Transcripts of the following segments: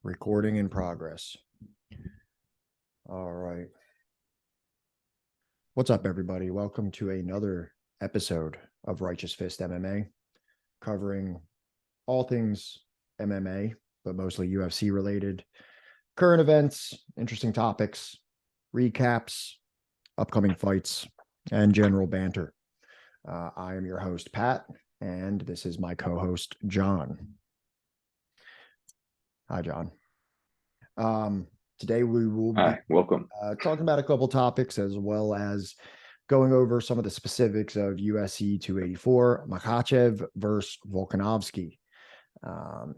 Recording in progress. All right. What's up, everybody? Welcome to another episode of Righteous Fist MMA, covering all things MMA, but mostly UFC related, current events, interesting topics, recaps, upcoming fights, and general banter. I am your host, Pat, and this is my co-host, John. Hi, John. Today we will be welcome. talking about a couple topics as well as going over some of the specifics of UFC 284, Makhachev versus Volkanovski.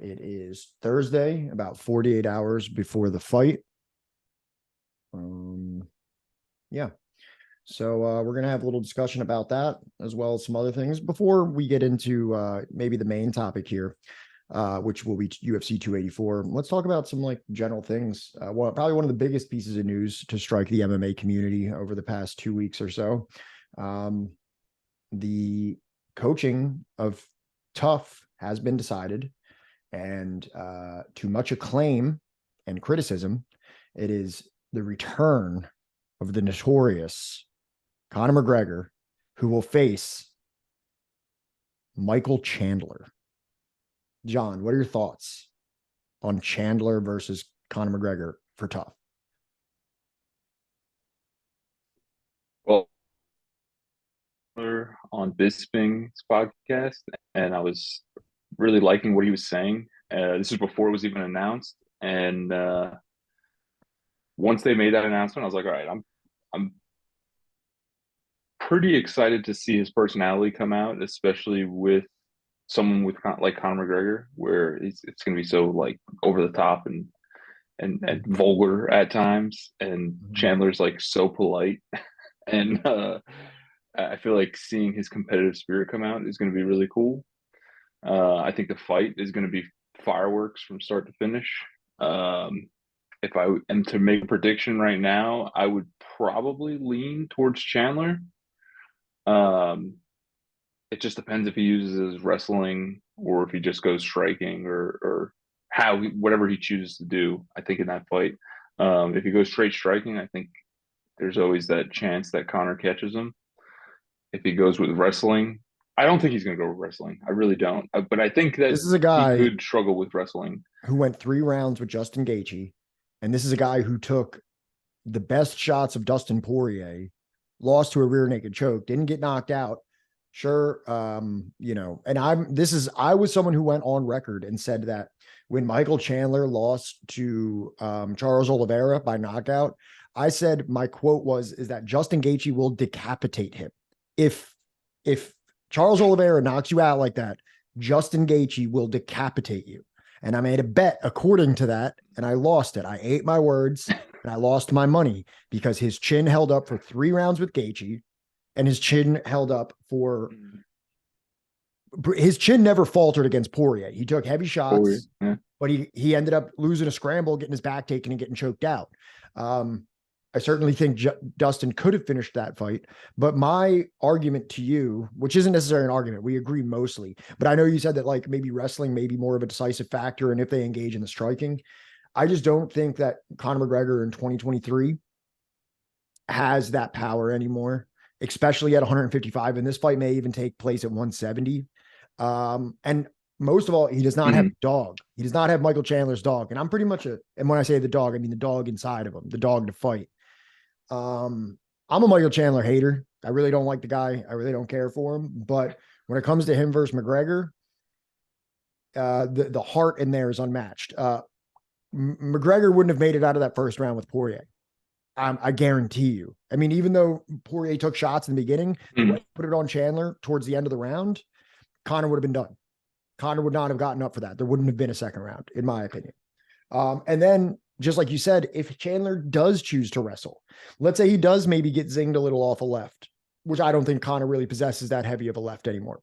It is Thursday, about 48 hours before the fight. Yeah. So we're going to have a little discussion about that as well as some other things before we get into maybe the main topic here. Which will be UFC 284. Let's talk about some like general things. Probably one of the biggest pieces of news to strike the MMA community over the past 2 weeks or so. The coaching of Tough has been decided, and to much acclaim and criticism, it is the return of the notorious Conor McGregor, who will face Michael Chandler. John, what are your thoughts on Chandler versus Conor McGregor for Tough? Well, on Bisping's podcast, and I was really liking what he was saying. This is before it was even announced, and once they made that announcement, I was like, all right, I'm pretty excited to see his personality come out, especially with someone with like Conor McGregor, where it's going to be so like over the top and vulgar at times, and Chandler's like so polite, and I feel like seeing his competitive spirit come out is going to be really cool. I think the fight is going to be fireworks from start to finish. If I am to make a prediction right now, I would probably lean towards Chandler. Um, it just depends if he uses his wrestling or if he just goes striking or whatever he chooses to do. I think in that fight, if he goes straight striking, I think there's always that chance that Connor catches him. If he goes with wrestling, I don't think he's going to go with wrestling. I really don't. But I think that This is a he guy could struggle with wrestling. who went 3 rounds with Justin Gaethje, and this is a guy who took the best shots of Dustin Poirier, lost to a rear naked choke, didn't get knocked out. Sure, and I was someone who went on record and said that when Michael Chandler lost to Charles Oliveira by knockout, I said my quote is that Justin Gaethje will decapitate him. If Charles Oliveira knocks you out like that, Justin Gaethje will decapitate you. And I made a bet according to that, and I lost it. I ate my words, and I lost my money because his chin held up for 3 rounds with Gaethje, and his chin held up for. His chin never faltered against Poirier. He took heavy shots, but he ended up losing a scramble, getting his back taken, and getting choked out. I certainly think Dustin could have finished that fight, but my argument to you, which isn't necessarily an argument, we agree mostly, but I know you said that like maybe wrestling may be more of a decisive factor, and if they engage in the striking, I just don't think that Conor McGregor in 2023 has that power anymore, especially at 155, and this fight may even take place at 170. And most of all, he does not have a dog. He does not have Michael Chandler's dog. And I'm pretty much and when I say the dog, I mean the dog inside of him, the dog to fight. I'm a Michael Chandler hater. I really don't like the guy. I really don't care for him. But when it comes to him versus McGregor, the heart in there is unmatched. McGregor wouldn't have made it out of that first round with Poirier. I guarantee you. I mean, even though Poirier took shots in the beginning, put it on Chandler towards the end of the round, Conor would have been done. Conor would not have gotten up for that. There wouldn't have been a second round, in my opinion. And then, just like you said, if Chandler does choose to wrestle, let's say he does maybe get zinged a little off a left, which I don't think Conor really possesses that heavy of a left anymore.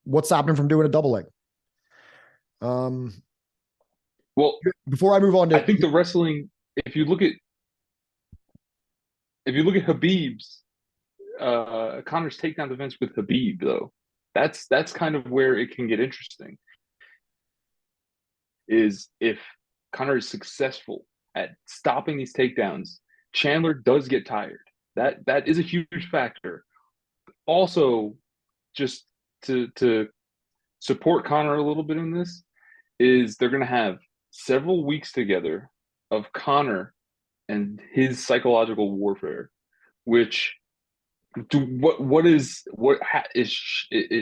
What's stopping him from doing a double leg? Well, before I move on to, I think the wrestling, if you look at Khabib's Conor's takedown defense with Khabib, though, that's kind of where it can get interesting. is if Conor is successful at stopping these takedowns, Chandler does get tired. That is a huge factor. Also, just to support Conor a little bit in this, is they're going to have several weeks together of Conor and his psychological warfare, which is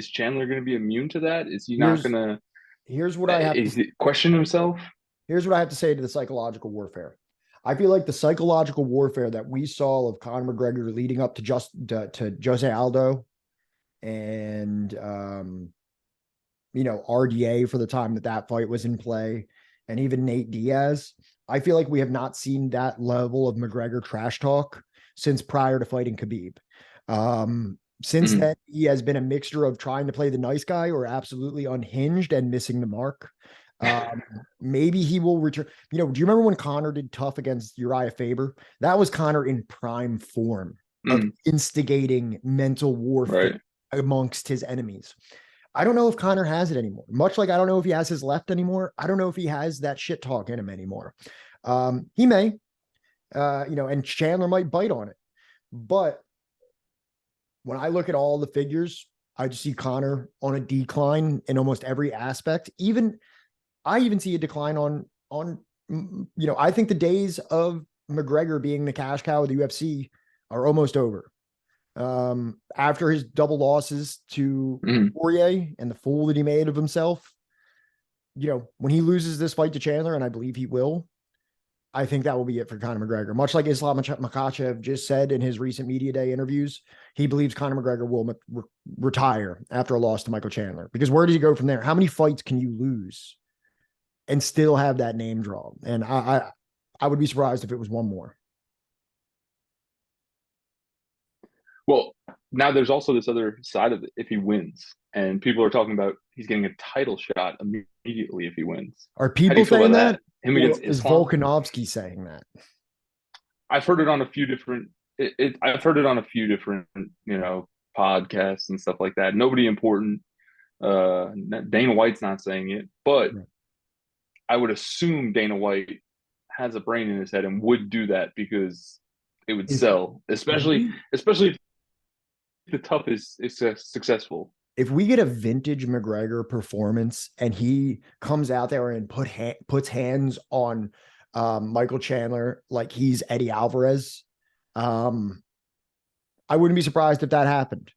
Chandler going to be immune to that? Is he not Here's going to here's what I have to question himself? here's what I have to say to the psychological warfare. I feel like the psychological warfare that we saw of Conor McGregor leading up to Jose Aldo and RDA for the time that fight was in play, and even Nate Diaz. I feel like we have not seen that level of McGregor trash talk since prior to fighting Khabib. Since then, he has been a mixture of trying to play the nice guy or absolutely unhinged and missing the mark. Maybe he will return. Do you remember when Conor did tough against Uriah Faber? That was Conor in prime form of instigating mental warfare amongst his enemies. I don't know if Conor has it anymore. Much like I don't know if he has his left anymore. I don't know if he has that shit talk in him anymore. He may, and Chandler might bite on it. But when I look at all the figures, I just see Conor on a decline in almost every aspect. I even see a decline on I think the days of McGregor being the cash cow of the UFC are almost over. After his double losses to Poirier and the fool that he made of himself, when he loses this fight to Chandler, and I believe he will, I think that will be it for Conor McGregor. Much like Islam Makhachev just said in his recent media day interviews, he believes Conor McGregor will retire after a loss to Michael Chandler. Because where does he go from there? How many fights can you lose and still have that name draw? And I would be surprised if it was one more. Well, now there's also this other side of it. If he wins, and people are talking about he's getting a title shot immediately if he wins. Are people saying that? Him against is Islam? Volkanovski saying that? I've heard it on a few different. I've heard it on a few different, podcasts and stuff like that. Nobody important. Dana White's not saying it, but I would assume Dana White has a brain in his head and would do that because it would sell, especially if the tough is successful. If we get a vintage McGregor performance and he comes out there and puts hands on Michael Chandler like he's Eddie Alvarez, I wouldn't be surprised if that happened.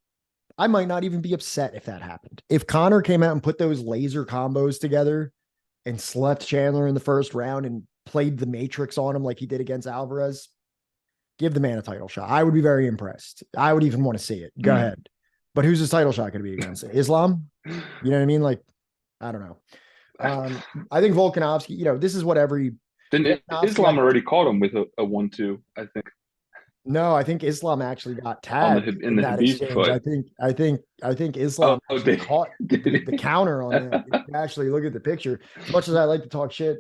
I might not even be upset if that happened. If Conor came out and put those laser combos together and slept Chandler in the first round and played the Matrix on him like he did against Alvarez, give the man a title shot. I would be very impressed. I would even want to see it. Go ahead. But who's his title shot going to be against? Islam? You know what I mean? Like, I don't know. I think Volkanovski, this is what every... Islam already caught him with a 1-2, I think. No, I think Islam actually got tagged in that exchange. Fight. I think Islam caught the counter on him. Actually, look at the picture. As much as I like to talk shit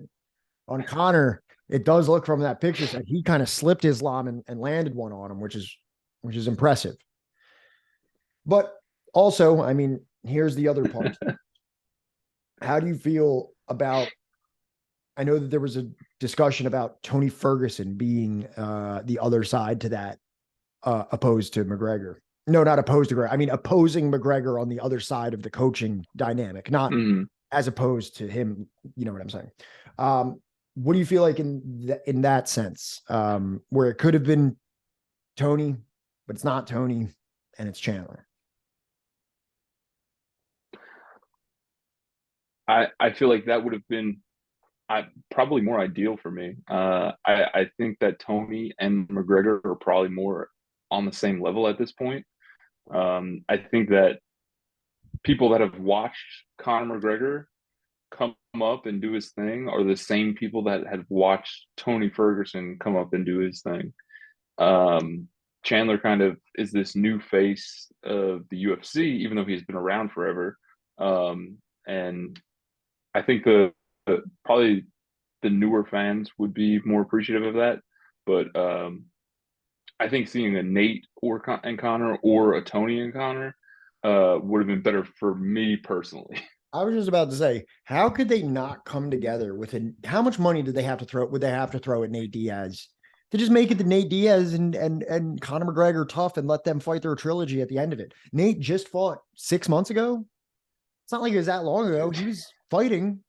on Conor, it does look from that picture that he kind of slipped Islam and landed one on him, which is impressive. But also, I mean, here's the other part. How do you feel about, I know that there was a discussion about Tony Ferguson being the other side to that, opposed to McGregor. No, not opposed to McGregor. I mean, opposing McGregor on the other side of the coaching dynamic, not as opposed to him. You know what I'm saying? What do you feel like in that sense, where it could have been Tony, but it's not Tony and it's Chandler? I feel like that would have been probably more ideal for me. I think that Tony and McGregor are probably more on the same level at this point. I think that people that have watched Conor McGregor come up and do his thing are the same people that have watched Tony Ferguson come up and do his thing. Chandler kind of is this new face of the UFC, even though he's been around forever. And I think probably the newer fans would be more appreciative of that. But I think seeing a Nate and Conor or a Tony and Conor would have been better for me personally. I was just about to say, how could they not come together with how much money did they have to throw? Would they have to throw at Nate Diaz to just make it the Nate Diaz and Conor McGregor tough and let them fight their trilogy at the end of it? Nate just fought 6 months ago. It's not like it was that long ago. He was fighting.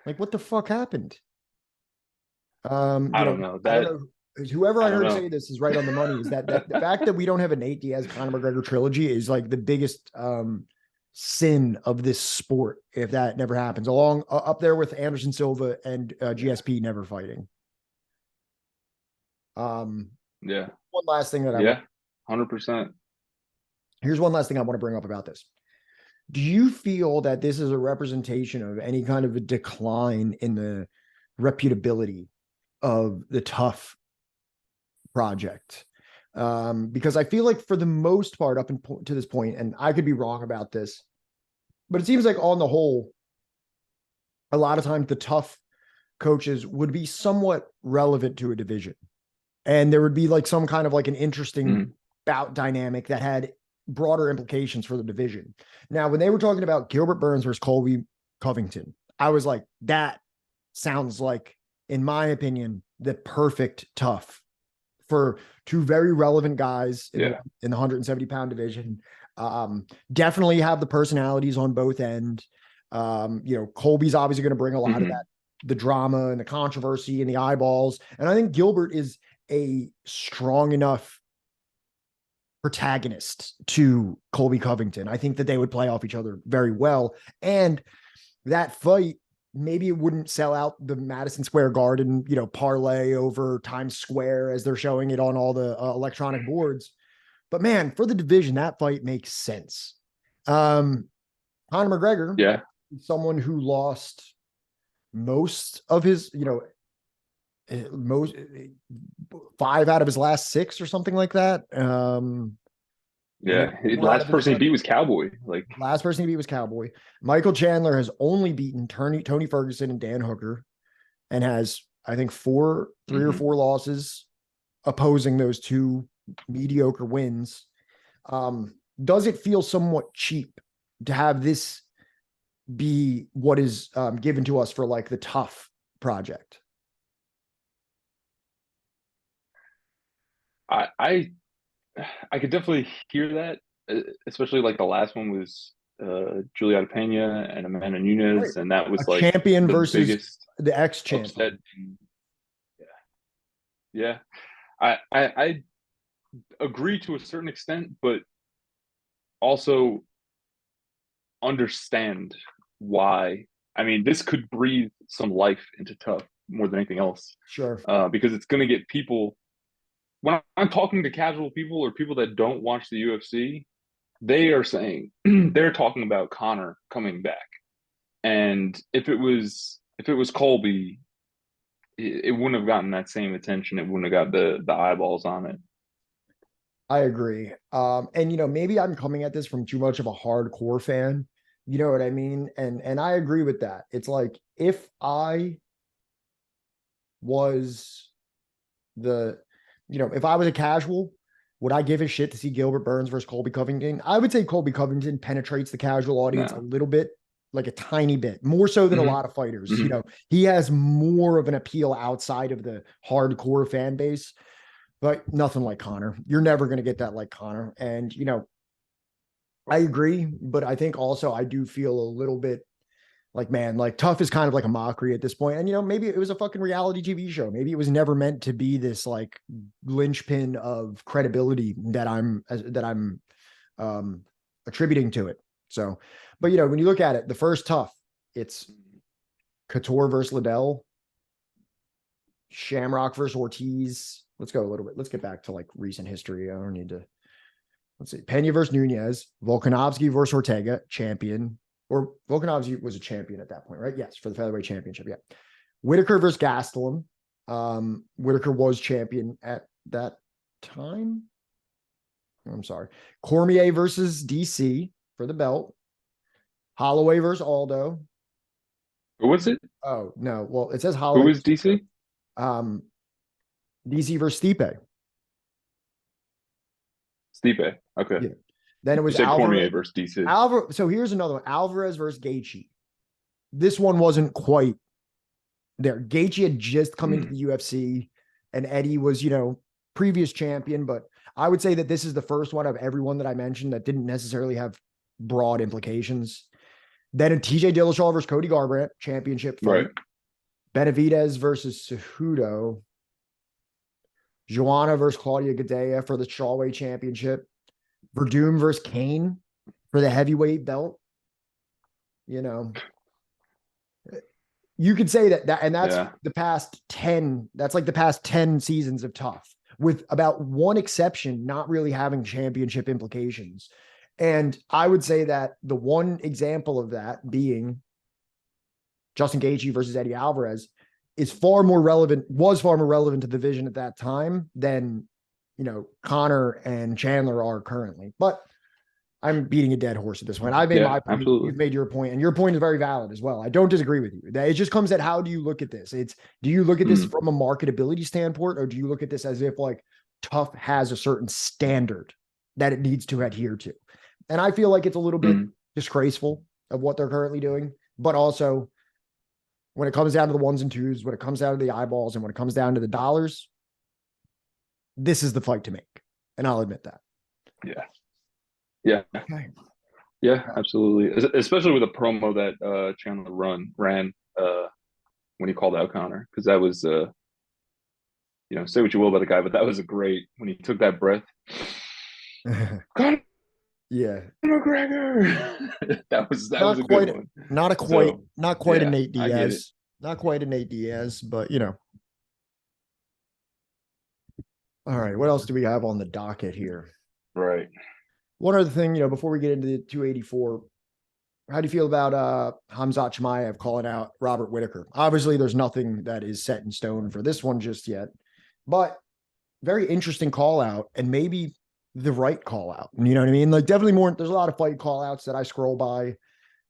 Like, what the fuck happened? I don't know I don't that. know. Whoever I I don't heard know. say this is right on the money. Is that the fact that we don't have a Nate Diaz Conor McGregor trilogy is like the biggest sin of this sport if that never happens. Along up there with Anderson Silva and GSP never fighting. Yeah. One last thing that I want. Yeah. 100%. Here's one last thing I want to bring up about this. Do you feel that this is a representation of any kind of a decline in the reputability of the tough project? Because I feel like for the most part, up to this point, and I could be wrong about this, but it seems like on the whole, a lot of times the tough coaches would be somewhat relevant to a division. And there would be like some kind of like an interesting bout dynamic that had broader implications for the division. Now, when they were talking about Gilbert Burns versus Colby Covington, I was like, that sounds like, in my opinion, the perfect tough for two very relevant guys in the 170-pound division. Definitely have the personalities on both ends. Colby's obviously going to bring a lot of that, the drama and the controversy and the eyeballs. And I think Gilbert is a strong enough protagonist to Colby Covington. I think that they would play off each other very well. And that fight, maybe it wouldn't sell out the Madison Square Garden, parlay over Times Square as they're showing it on all the electronic boards. But man, for the division, that fight makes sense. Conor McGregor, someone who lost most of his, most 5 out of his last 6 or something like that. Last person he beat was Cowboy. Last person he beat was Cowboy. Michael Chandler has only beaten Tony Ferguson and Dan Hooker, and has, I think, 3 or 4 losses opposing those 2 mediocre wins. Does it feel somewhat cheap to have this be what is given to us for like the tough project? I could definitely hear that, especially like the last one was Juliana Pena and Amanda Nunes, and that was a like champion the versus biggest the ex-champion. Yeah. I agree to a certain extent, but also understand why. I mean, this could breathe some life into tough more than anything else. Sure. Because it's going to get people. When I'm talking to casual people or people that don't watch the UFC, they are saying they're talking about Conor coming back. And if it was Colby, it wouldn't have gotten that same attention. It wouldn't have got the eyeballs on it. I agree. And maybe I'm coming at this from too much of a hardcore fan. You know what I mean? And I agree with that. It's like if I was if I was a casual, would I give a shit to see Gilbert Burns versus Colby Covington? I would say Colby Covington penetrates the casual audience a little bit, like a tiny bit, more so than a lot of fighters. He has more of an appeal outside of the hardcore fan base, but nothing like Conor. You're never going to get that like Conor. And, I agree, but I think also I do feel a little bit like, man, like tough is kind of like a mockery at this point. And, maybe it was a fucking reality TV show. Maybe it was never meant to be this like linchpin of credibility that I'm attributing to it. So, but when you look at it, the first tough, it's Couture versus Liddell, Shamrock versus Ortiz. Let's go a little bit. Let's get back to like recent history. I don't need to. Let's see. Pena versus Nunez, Volkanovski versus Ortega, champion. Or Volkanovski was a champion at that point, right? Yes, for the featherweight championship. Yeah. Whitaker versus Gastelum. Whitaker was champion at that time. I'm sorry. Cormier versus DC for the belt. Holloway versus Aldo. Who was it? Oh, no. Well, it says Holloway. Who was DC? DC versus Stipe. Stipe. Okay. Yeah. Then it You was said Cormier Alvarez. versus DC. So here's another one: Alvarez versus Gaethje. This one wasn't quite there. Gaethje had just come into the UFC, and Eddie was, previous champion. But I would say that this is the first one of everyone that I mentioned that didn't necessarily have broad implications. Then a TJ Dillashaw versus Cody Garbrandt championship fight. Right. Benavidez versus Cejudo. Joanna versus Claudia Gadelha for the Strawweight championship. Verdum versus Kane for the heavyweight belt. You could say that, and that's the past 10, that's like the past 10 seasons of Tough, with about one exception not really having championship implications. And I would say that the one example of that being Justin Gaethje versus Eddie Alvarez was far more relevant to the division at that time than, Conor and Chandler are currently. But I'm beating a dead horse at this point. I've made my point. Absolutely. You've made your point, and your point is very valid as well. I don't disagree with you. It just comes at how do you look at this? Do you look at this from a marketability standpoint, or do you look at this as if like Tough has a certain standard that it needs to adhere to? And I feel like it's a little bit disgraceful of what they're currently doing, but also when it comes down to the ones and twos, when it comes down to the eyeballs, and when it comes down to the dollars, this is the fight to make. And I'll admit that. Yeah. Yeah. Okay. Yeah, absolutely. Especially with the promo that Chandler ran when he called out Conor, because that was say what you will about the guy, but that was a great when he took that breath. Conor McGregor. that was a good one. Not quite a Nate Diaz. Not quite a Nate Diaz, but All right, what else do we have on the docket here? Right. One other thing, before we get into the 284, how do you feel about Khamzat Chimaev calling out Robert Whittaker? Obviously, there's nothing that is set in stone for this one just yet, but very interesting call out, and maybe the right call out. You know what I mean? Like definitely more. There's a lot of fight call outs that I scroll by,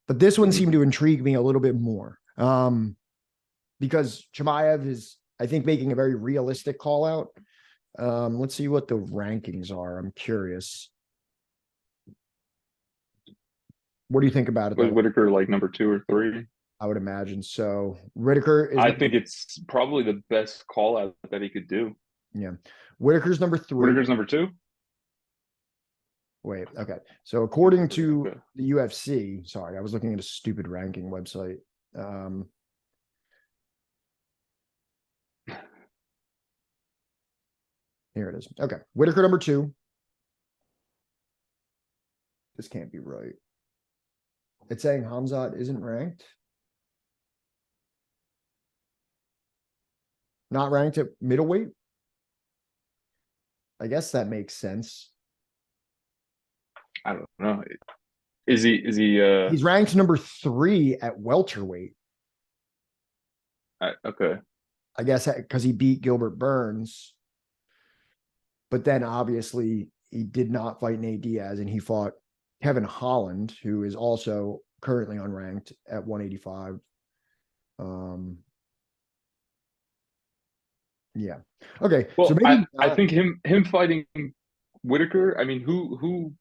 but this one seemed to intrigue me a little bit more because Chimaev is, I think, making a very realistic call out. Let's see what the rankings are. I'm curious. What do you think about it? Was Whittaker like number 2 or 3? I would imagine so. Whittaker is. I think it's probably the best call out that he could do. Yeah. Whittaker's number 3. Whittaker's number 2? Wait, okay. So according to the UFC, sorry, I was looking at a stupid ranking website. Here it is. Okay. Whittaker number 2. This can't be right. It's saying Khamzat isn't ranked. Not ranked at middleweight. I guess that makes sense. I don't know. Is he He's ranked number 3 at welterweight. Okay. I guess because he beat Gilbert Burns. But then obviously he did not fight Nate Diaz, and he fought Kevin Holland, who is also currently unranked at 185. Yeah. Okay. Well, so maybe I think him fighting Whittaker. I mean, who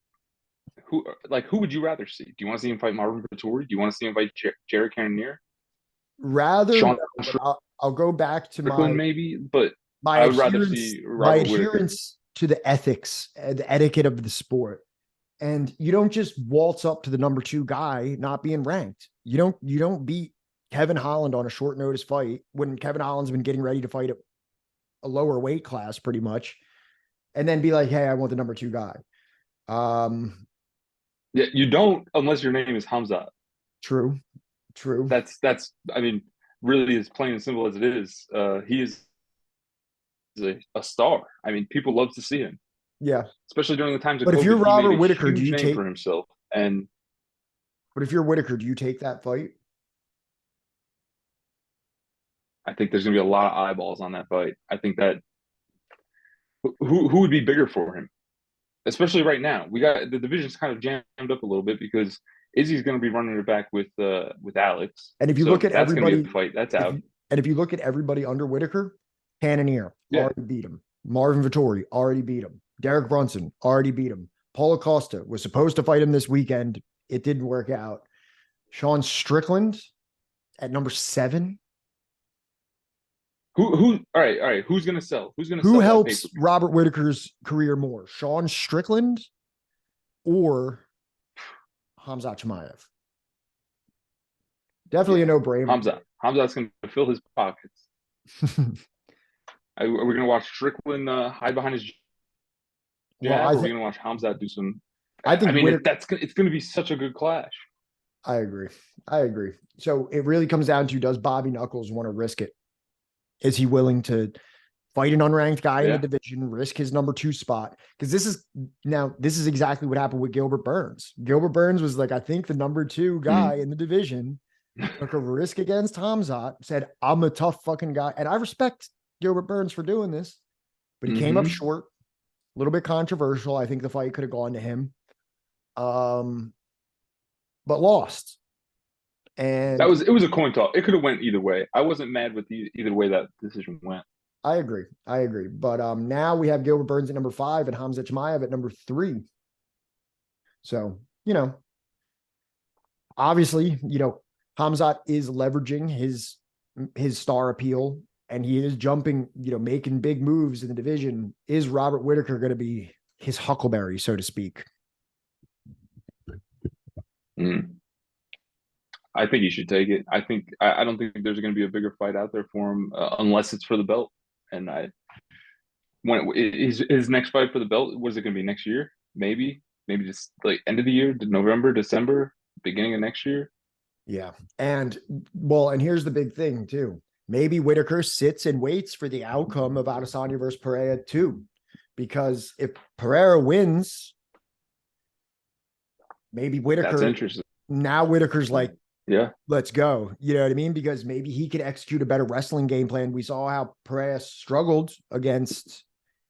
would you rather see? Do you want to see him fight Marvin Vettori? Do you want to see him fight Jared Cannonier? Rather, I'll go back to Strickland maybe, but I would rather see Robert adherence to the ethics and the etiquette of the sport. And you don't just waltz up to the number 2 guy not being ranked. You don't beat Kevin Holland on a short notice fight when Kevin Holland's been getting ready to fight a lower weight class pretty much, and then be like, hey, I want the number 2 guy. Yeah, you don't unless your name is Khamzat. True. That's I mean, really as plain and simple as it is. He is a star. I mean, people love to see him. Yeah, especially during the times of but COVID, if you're Robert Whittaker, do you take for himself? But if you're Whittaker, do you take that fight? I think there's going to be a lot of eyeballs on that fight. I think that who would be bigger for him, especially right now. We got the division's kind of jammed up a little bit because Izzy's going to be running it back with Alex. And if you look at everybody, fight that's out. And if you look at everybody under Whittaker, Cannonier already beat him. Marvin Vettori already beat him. Derek Brunson already beat him. Paulo Costa was supposed to fight him this weekend. It didn't work out. Sean Strickland at number 7. All right. Who's gonna sell? Who's gonna Who sell that helps pay-per-view? Robert Whitaker's career more, Sean Strickland or Hamzat Chimaev? Definitely a no-brainer. Hamzat's gonna fill his pockets. We're gonna watch Strickland hide behind his Well, jab, or we're gonna watch Hamzat do some. I think Whitaker, It's gonna be such a good clash. I agree. So it really comes down to, does Bobby Knuckles want to risk it? Is he willing to fight an unranked guy in the division, risk his number 2 spot? Because this is exactly what happened with Gilbert Burns. Gilbert Burns was like, I think, the number 2 guy in the division, took a risk against Hamzat, said, I'm a tough fucking guy. And I respect Gilbert Burns for doing this, but he came up short, a little bit controversial. I think the fight could have gone to him. But lost. And it was a coin toss. It could have went either way. I wasn't mad with either way that decision went. I agree. But now we have Gilbert Burns at number 5 and Hamzat Chimaev at number 3. So, obviously, Hamzat is leveraging his star appeal, and he is jumping, making big moves in the division. Is Robert Whitaker going to be his huckleberry, so to speak? I think he should take it. I don't think there's going to be a bigger fight out there for him unless it's for the belt. And when his next fight for the belt, what is it going to be next year? Maybe just like end of the year, November, December, beginning of next year. Yeah, and here's the big thing too. Maybe Whitaker sits and waits for the outcome of Adesanya versus Pereira too, because if Pereira wins, maybe Whitaker. That's interesting. Now Whitaker's like, yeah, let's go. You know what I mean? Because maybe he could execute a better wrestling game plan. We saw how Pereira struggled against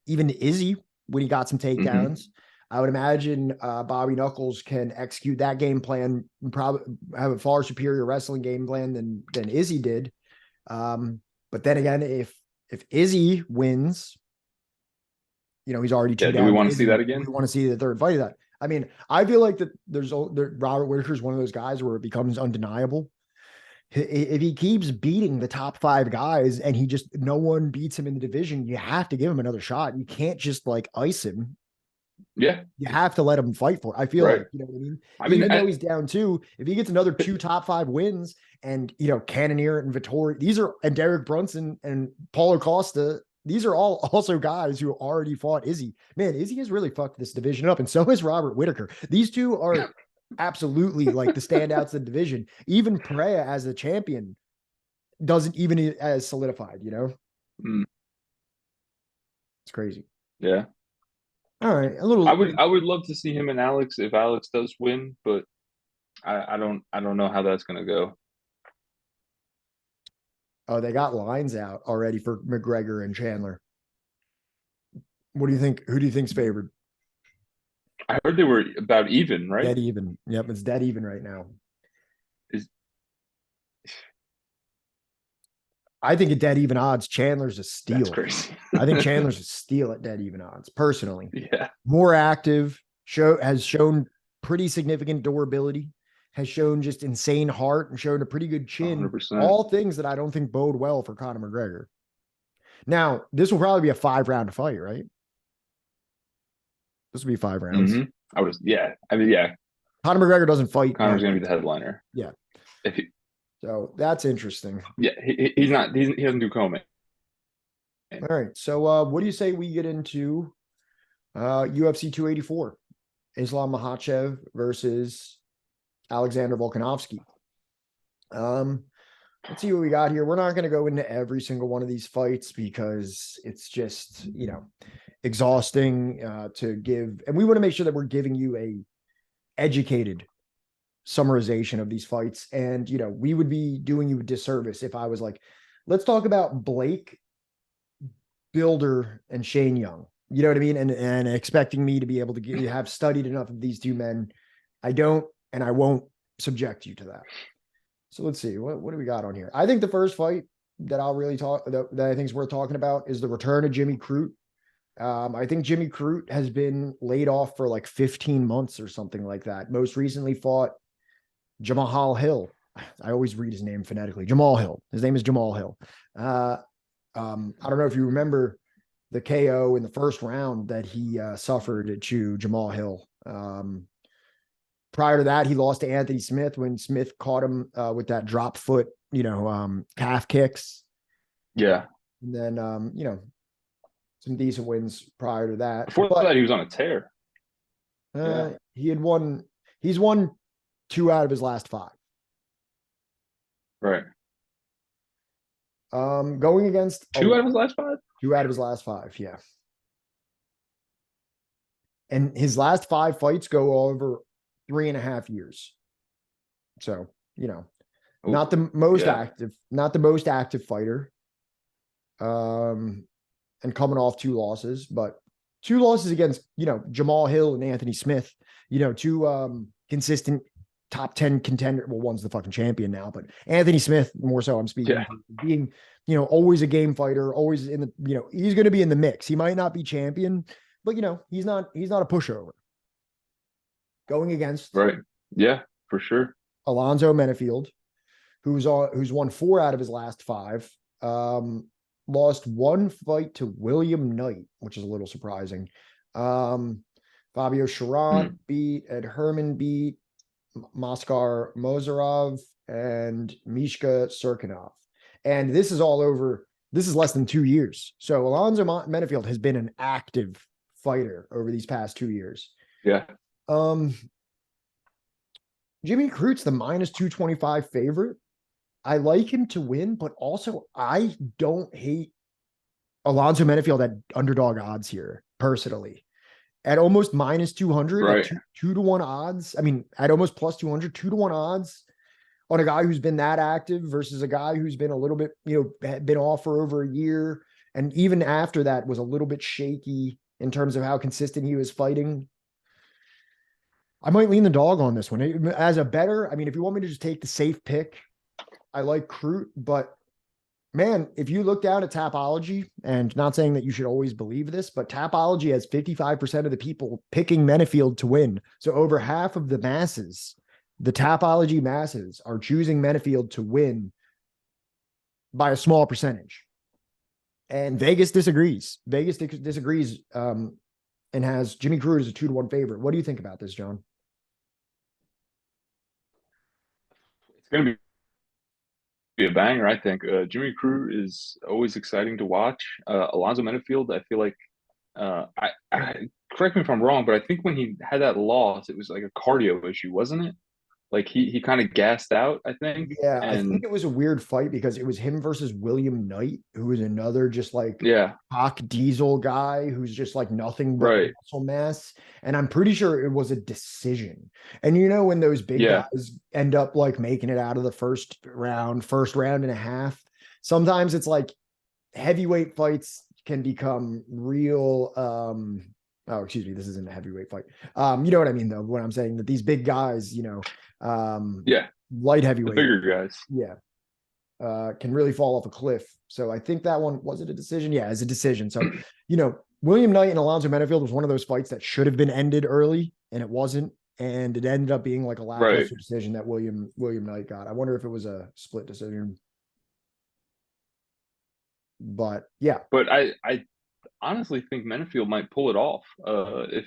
even Izzy when he got some takedowns. I would imagine Bobby Knuckles can execute that game plan and probably have a far superior wrestling game plan than Izzy did. But then again, if Izzy wins, he's already 2 down. Do we want to see that again? We want to see the third fight of that. I mean, I feel like that Robert Whitaker is one of those guys where it becomes undeniable. If he keeps beating the top 5 guys and no one beats him in the division, you have to give him another shot. You can't just like ice him. Yeah. You have to let him fight for it. I feel like, you know what I mean? Even though he's down 2, if he gets another 2 top 5 wins and, Cannonier and Vittori, and Derek Brunson and Paulo Costa, these are all also guys who already fought Izzy. Man, Izzy has really fucked this division up, and so has Robert Whitaker. These two are absolutely like the standouts of the division. Even Pereira as the champion doesn't even as solidified, It's crazy. Yeah. All right. I would love to see him and Alex if Alex does win, but I don't know how that's gonna go. Oh, they got lines out already for McGregor and Chandler. What do you think? Who do you think's favored? I heard they were about even, right? Dead even. Yep, it's dead even right now. I think at dead even odds, Chandler's a steal. That's crazy. I think Chandler's a steal at dead even odds, personally. Yeah. More active, has shown pretty significant durability, has shown just insane heart and shown a pretty good chin. 100%. All things that I don't think bode well for Conor McGregor. Now, this will probably be a 5-round fight, right? This will be 5 rounds. Yeah. I mean, yeah. Conor McGregor doesn't fight. Conor's going to be the headliner. Yeah. So that's interesting. Yeah, he doesn't do co-main. All right. So what do you say we get into UFC 284? Islam Makhachev versus Alexander Volkanovski. Let's see what we got here. We're not going to go into every single one of these fights because it's just, exhausting to give. And we want to make sure that we're giving you a educated summarization of these fights. And, we would be doing you a disservice if I was like, let's talk about Blake Bilder and Shane Young. You know what I mean? And expecting me to be able to have studied enough of these two men. I don't, and I won't subject you to that. So let's see, what do we got on here? I think the first fight that I'll really that I think is worth talking about is the return of Jimmy Crute I think Jimmy Crute has been laid off for like 15 months or something like that. Most recently fought Jamal Hill. I always read his name phonetically. Jamal Hill. His name is Jamal Hill. I don't know if you remember the KO in the first round that he suffered to Jamal Hill. Prior to that, he lost to Anthony Smith when Smith caught him with that drop foot, calf kicks. Yeah. And then, some decent wins prior to that. Before that, he was on a tear. He's won 2 out of his last 5. Right. Going against 2 out of his last 5? 2 out of his last 5, yeah. And his last 5 fights go over 3.5 years. So, not the most active fighter. And coming off 2 losses, but 2 losses against, Jamal Hill and Anthony Smith, 2 consistent top 10 contender. Well, one's the fucking champion now, but Anthony Smith, more so I'm speaking, being, always a game fighter, always in the, he's going to be in the mix. He might not be champion, but he's not a pushover. Going against right. Yeah, for sure. Alonzo Menafield, who's won 4 out of his last 5. Lost 1 fight to William Knight, which is a little surprising. Fabio Sherrod beat, Ed Herman beat, Maskar Mozarov, and Mishka Serkinov. And this is less than 2 years. So Alonzo Menafield has been an active fighter over these past 2 years. Yeah. Jimmy Crute's the -225 favorite. I like him to win, but also I don't hate Alonzo Menafield at underdog odds here, personally. At almost -200, right. at 2-to-1 odds. I mean, at almost +200, 2-to-1 odds on a guy who's been that active versus a guy who's been a little bit, been off for over a year. And even after that was a little bit shaky in terms of how consistent he was fighting. I might lean the dog on this one. As a better, I mean, if you want me to just take the safe pick, I like Crute, but man, if you look down at Tapology, and not saying that you should always believe this, but Tapology has 55% of the people picking Menafield to win. So over half of the masses, the Tapology masses, are choosing Menafield to win by a small percentage. And Vegas disagrees. Vegas disagrees and has Jimmy Crute as a 2-to-1 favorite. What do you think about this, John? It's going to be a banger, I think. Jimmy Crute is always exciting to watch. Alonzo Menafield, I feel like, I correct me if I'm wrong, but I think when he had that loss, it was like a cardio issue, wasn't it? Like he kind of gassed out, I think. Yeah, I think it was a weird fight because it was him versus William Knight, who was another just like Hawk Diesel guy who's just like nothing but muscle mass. And I'm pretty sure it was a decision. And when those big guys end up like making it out of the first round and a half, sometimes it's like heavyweight fights can become real. Oh, excuse me, this isn't a heavyweight fight. You know what I mean, though, when I'm saying that these big guys, light heavyweight, the bigger guys, can really fall off a cliff. So I think that one, was it a decision? Yeah, it's a decision. So, William Knight and Alonzo Menafield was one of those fights that should have been ended early, and it wasn't. And it ended up being like a lackluster decision that William Knight got. I wonder if it was a split decision. But yeah. But I honestly think Menafield might pull it off. If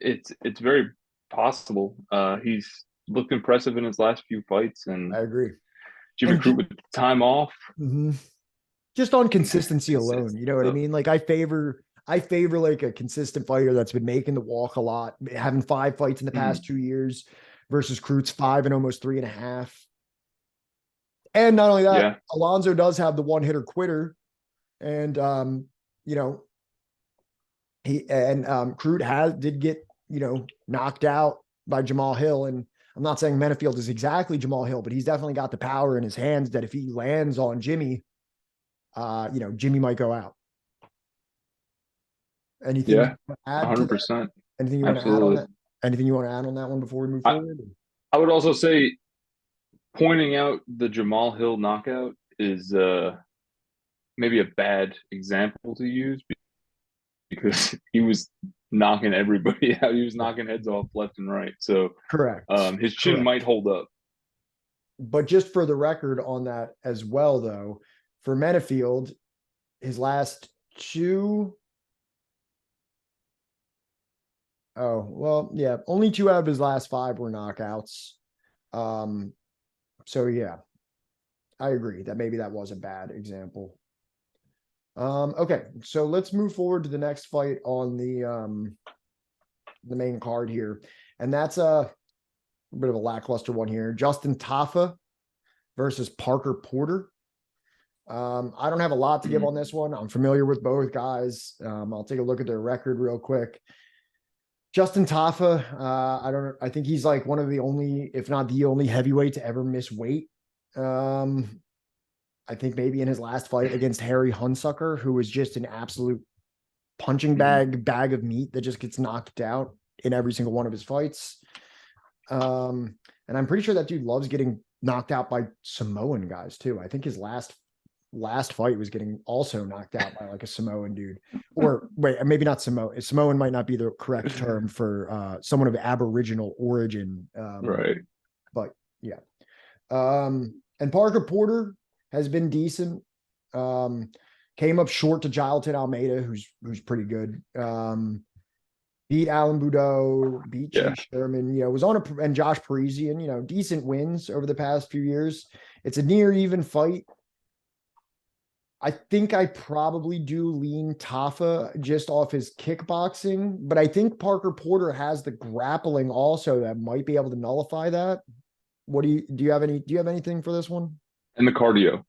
it's very possible. He's looked impressive in his last few fights, and I agree. Jimmy Crute with time off. Just on consistency alone, you know what I mean? Like I favor like a consistent fighter that's been making the walk a lot, having 5 fights in the past 2 years versus Crute's 5 and almost 3.5. And not only that, Alonzo does have the one-hitter quitter, and Crute did get knocked out by Jamal Hill. And I'm not saying Menafield is exactly Jamal Hill, but he's definitely got the power in his hands that if he lands on Jimmy, Jimmy might go out. Anything? Yeah, 100%. Anything you want to add on that? Anything you want to add on that one before we move forward? I would also say pointing out the Jamal Hill knockout is maybe a bad example to use, because he was knocking everybody out. He was knocking heads off left and right. So Correct. his chin Correct. might hold up. But just for the record on that as well, though, for Menifield, his last two. Oh, well, yeah, only 2 out of his last 5 were knockouts. So yeah, I agree that maybe that was a bad example. Okay, so let's move forward to the next fight on the main card here. And that's a bit of a lackluster one here. Justin Tafa versus Parker Porter. I don't have a lot to give on this one. I'm familiar with both guys. I'll take a look at their record real quick. Justin Tafa, I think he's like one of the only, if not the only heavyweight to ever miss weight. I think maybe in his last fight against Harry Hunsucker, who was just an absolute punching bag of meat that just gets knocked out in every single one of his fights. And I'm pretty sure that dude loves getting knocked out by Samoan guys too. I think his last fight was getting also knocked out by like a Samoan dude. Or wait, maybe not Samoan. Samoan might not be the correct term for someone of Aboriginal origin. Right. But yeah. And Parker Porter has been decent. Came up short to Jilton Almeida, who's pretty good. Beat Alan Boudreaux, beat Chief Sherman, was on and Josh Parisian, decent wins over the past few years. It's a near even fight. I think I probably do lean Tafa just off his kickboxing, but I think Parker Porter has the grappling also that might be able to nullify that. What do you have anything for this one? And the cardio.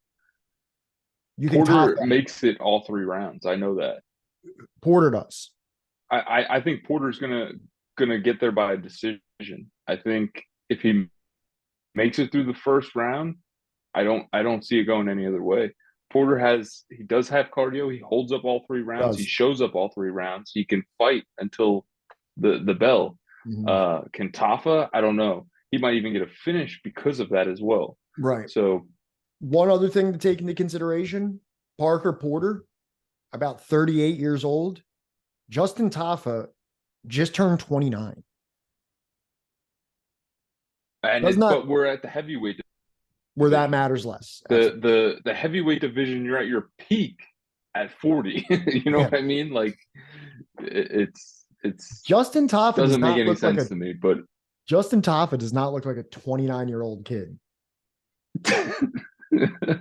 You think Porter Tafa makes it all 3 rounds. I know that. Porter does. I think Porter's gonna get there by a decision. I think if he makes it through the first round, I don't see it going any other way. He does have cardio. He holds up all 3 rounds. He shows up all 3 rounds. He can fight until the bell. Can Tafa? I don't know. He might even get a finish because of that as well. Right. So one other thing to take into consideration, Parker Porter, about 38 years old. Justin Tafa just turned 29. But we're at the heavyweight division, where that matters less. The heavyweight division, you're at your peak at 40. You know what I mean? Like it's Justin Tafa doesn't make any sense to me, but Justin Tafa does not look like a 29-year-old kid.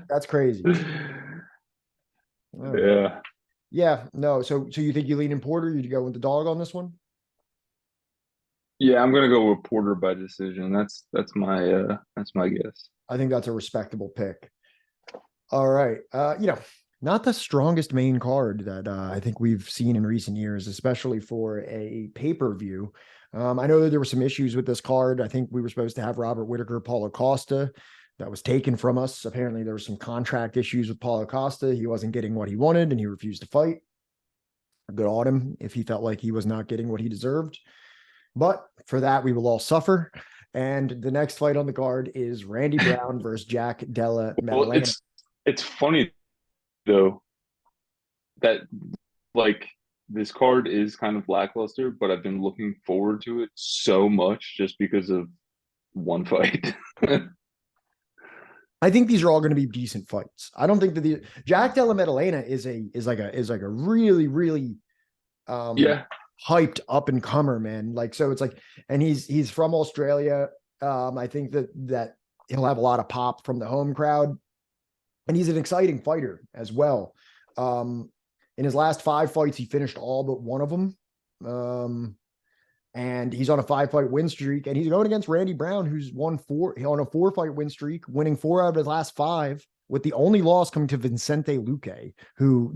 That's crazy. Yeah. Yeah, no. So you think you lean in Porter? You go with the dog on this one? Yeah, I'm gonna go with Porter by decision. That's my guess. I think that's a respectable pick. All right. Not the strongest main card that I think we've seen in recent years, especially for a pay-per-view. I know that there were some issues with this card. I think we were supposed to have Robert Whitaker, Paulo Costa. That was taken from us. Apparently, there were some contract issues with Paulo Costa. He wasn't getting what he wanted, and he refused to fight. Good on him if he felt like he was not getting what he deserved. But for that, we will all suffer. And the next fight on the card is Randy Brown versus Jack Della Maddalena. Well, it's funny though that like this card is kind of lackluster, but I've been looking forward to it so much just because of one fight. I think these are all going to be decent fights. I don't think that Jack Della Maddalena is like a really, really hyped up and comer, man. Like, so it's like, and he's from Australia. I think that he'll have a lot of pop from the home crowd, and he's an exciting fighter as well. In his last 5 fights, he finished all but one of them. And he's on a 5-fight win streak, and he's going against Randy Brown, who's won 4 on a 4-fight win streak, winning 4 out of his last 5, with the only loss coming to Vicente Luque, who,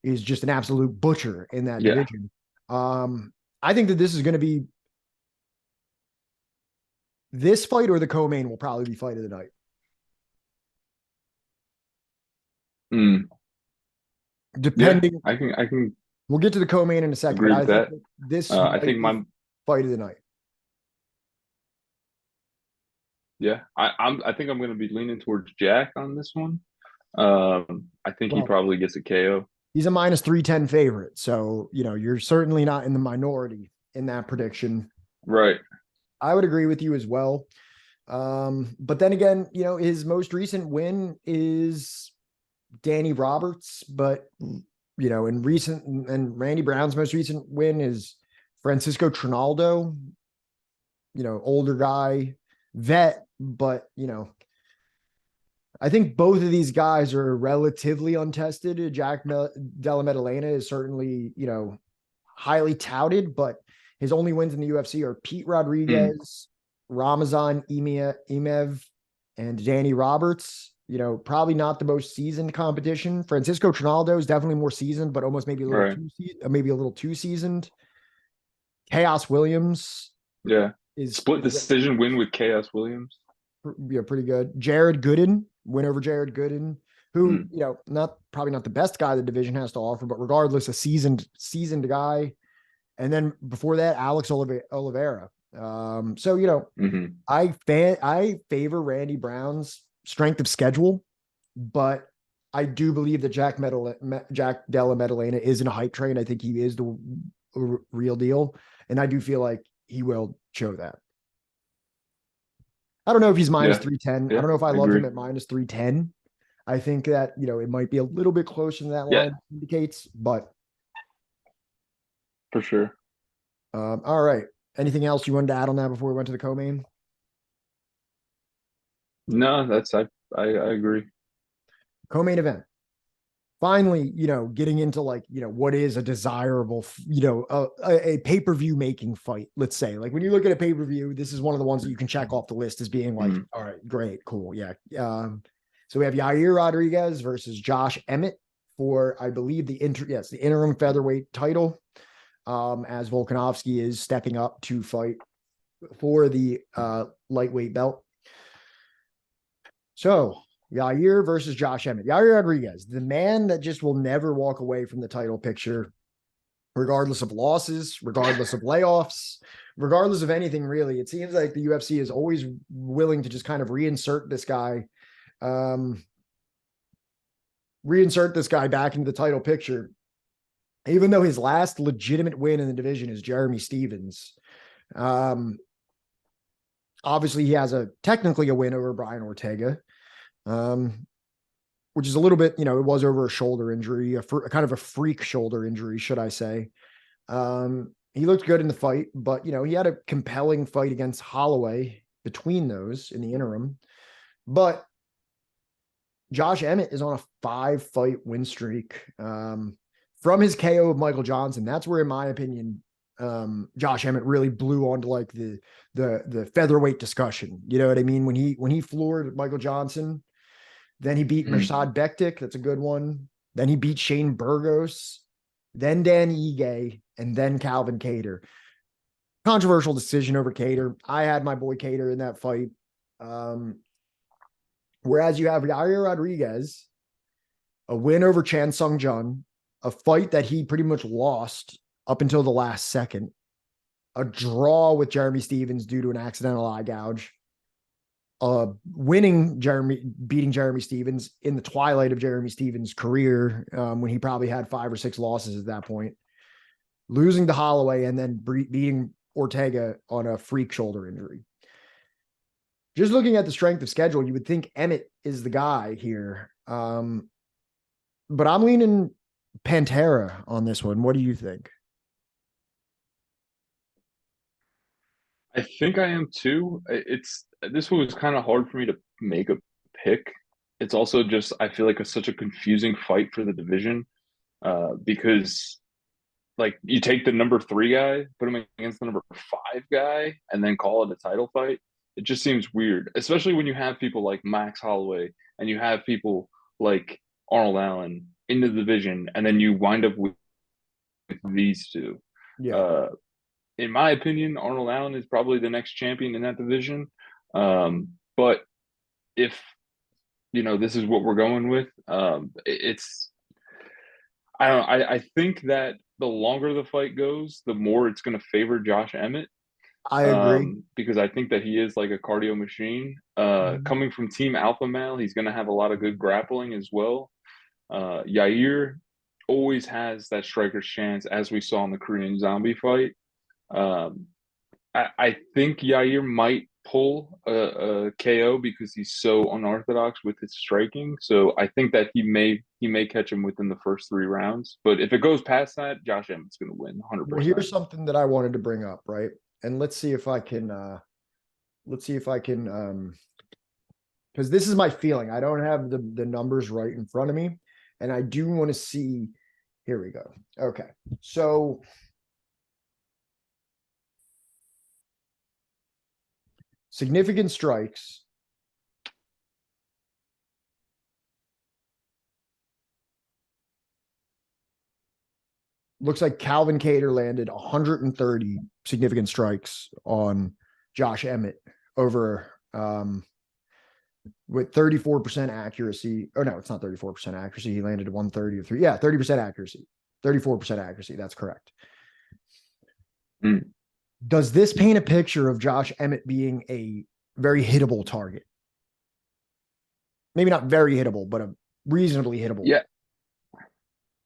is just an absolute butcher in that division. I think that this is going to be this fight, or the co-main will probably be fight of the night. Depending, I can. We'll get to the co-main in a second. Agree with that. This I think my fight of the night. Yeah, I think I'm going to be leaning towards Jack on this one. I think he probably gets a KO. He's a minus 310 favorite. So, you're certainly not in the minority in that prediction. Right. I would agree with you as well. But then again, his most recent win is Danny Roberts, but and Randy Brown's most recent win is Francisco Trinaldo, older guy, vet, but I think both of these guys are relatively untested. Della Maddalena is certainly, highly touted, but his only wins in the UFC are Pete Rodriguez, Ramazan Emeev, and Danny Roberts. Probably not the most seasoned competition. Francisco Trinaldo is definitely more seasoned, but almost maybe a little too seasoned. Chaos Williams, is split decision win with Chaos Williams. Yeah, pretty good. Jared Gooden, win over Jared Gooden, who probably not the best guy the division has to offer, but regardless, a seasoned guy. And then before that, Alex Oliveira. I favor Randy Brown's strength of schedule, but I do believe that Jack Della Maddalena is in a hype train. I think he is the real deal, and I do feel like he will show that. I don't know if he's minus 310. I don't know if I love him at minus 310. I think that, it might be a little bit closer than that line indicates, but for sure. All right. Anything else you wanted to add on that before we went to the co-main? No, I agree. Co-main event. Finally, getting into what is a desirable, a pay-per-view making fight, let's say. Like when you look at a pay-per-view, this is one of the ones that you can check off the list as being like, all right, great, cool. Yeah. So we have Yair Rodriguez versus Josh Emmett for, I believe, the interim featherweight title. As Volkanovski is stepping up to fight for the lightweight belt. So Yair versus Josh Emmett. Yair Rodriguez, the man that just will never walk away from the title picture, regardless of losses, regardless of layoffs, regardless of anything really. It seems like the UFC is always willing to just kind of reinsert this guy back into the title picture, even though his last legitimate win in the division is Jeremy Stephens. Obviously, he has technically a win over Brian Ortega, which is a little bit, it was over a shoulder injury, a kind of a freak shoulder injury, should I say. He looked good in the fight, but, he had a compelling fight against Holloway between those in the interim. But Josh Emmett is on a 5-fight win streak. From his KO of Michael Johnson, that's where, in my opinion, Josh Emmett really blew onto like the featherweight discussion. You know what I mean? When he floored Michael Johnson, then he beat Mirsad Bektik. That's a good one. Then he beat Shane Burgos, then Dan Ige, and then Calvin Kattar. Controversial decision over Kattar. I had my boy Kattar in that fight. Whereas you have Yair Rodriguez, a win over Chan Sung Jung, a fight that he pretty much lost up until the last second, a draw with Jeremy Stephens due to an accidental eye gouge, beating Jeremy Stephens in the twilight of Jeremy Stephens' career, when he probably had 5 or 6 losses at that point, losing to Holloway, and then beating Ortega on a freak shoulder injury. Just looking at the strength of schedule, you would think Emmett is the guy here. But I'm leaning Pantera on this one. What do you think? I think I am too. This one was kind of hard for me to make a pick. It's also just I feel like it's such a confusing fight for the division, because like you take the number 3 guy, put him against the number 5 guy, and then call it a title fight. It just seems weird, especially when you have people like Max Holloway and you have people like Arnold Allen in the division, and then you wind up with these two. Yeah. In my opinion, Arnold Allen is probably the next champion in that division. But if this is what we're going with, it's I don't know. I think that the longer the fight goes, the more it's going to favor Josh Emmett. I agree. Because I think that he is like a cardio machine. Coming from Team Alpha Male, he's going to have a lot of good grappling as well. Yair, always has that striker's chance, as we saw in the Korean Zombie fight. Um, I think Yair might pull a KO because he's so unorthodox with his striking. So I think that he may catch him within the first 3 rounds. But if it goes past that, Josh Emmett's going to win 100%. Well, here's something that I wanted to bring up, right? And let's see if I can because this is my feeling. I don't have the numbers right in front of me, and I do want to see. Here we go. Okay, so significant strikes. Looks like Calvin Kattar landed 130 significant strikes on Josh Emmett over with 34% accuracy. Oh no, it's not 34% accuracy. He landed 130 or 3. Yeah, 30% accuracy. 34% accuracy. That's correct. Does this paint a picture of Josh Emmett being a very hittable target? Maybe not very hittable, but a reasonably hittable. Yeah.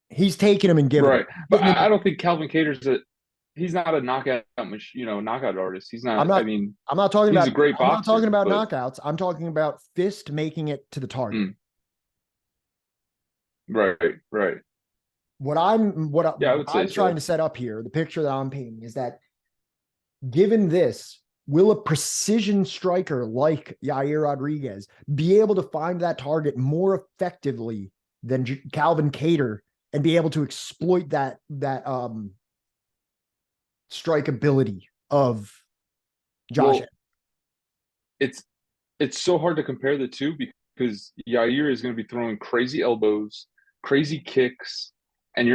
He's taking him and giving right. him. But I don't think Calvin Kattar's he's not a knockout, knockout artist. He's not. I'm not talking he's about. a great boxer. I'm not talking about knockouts. I'm talking about fist making it to the target. Right. What I'm trying to set up here, the picture that I'm painting is that given this, will a precision striker like Yair Rodriguez be able to find that target more effectively than Calvin Kattar and be able to exploit that strike ability of Josh? Well, it's so hard to compare the two because Yair is going to be throwing crazy elbows, crazy kicks, and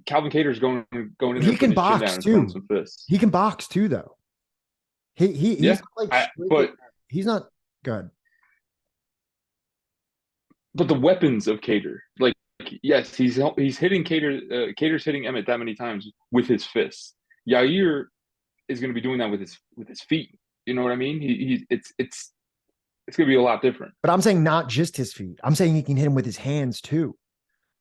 Calvin Kattar's going in there. He can box too. Some fists. He can box too, though. He's but he's not good. But the weapons of Kattar, like, yes, he's hitting Kattar. Kattar's hitting Emmett that many times with his fists. Yair is going to be doing that with his feet. You know what I mean? It's going to be a lot different. But I'm saying not just his feet. I'm saying he can hit him with his hands too.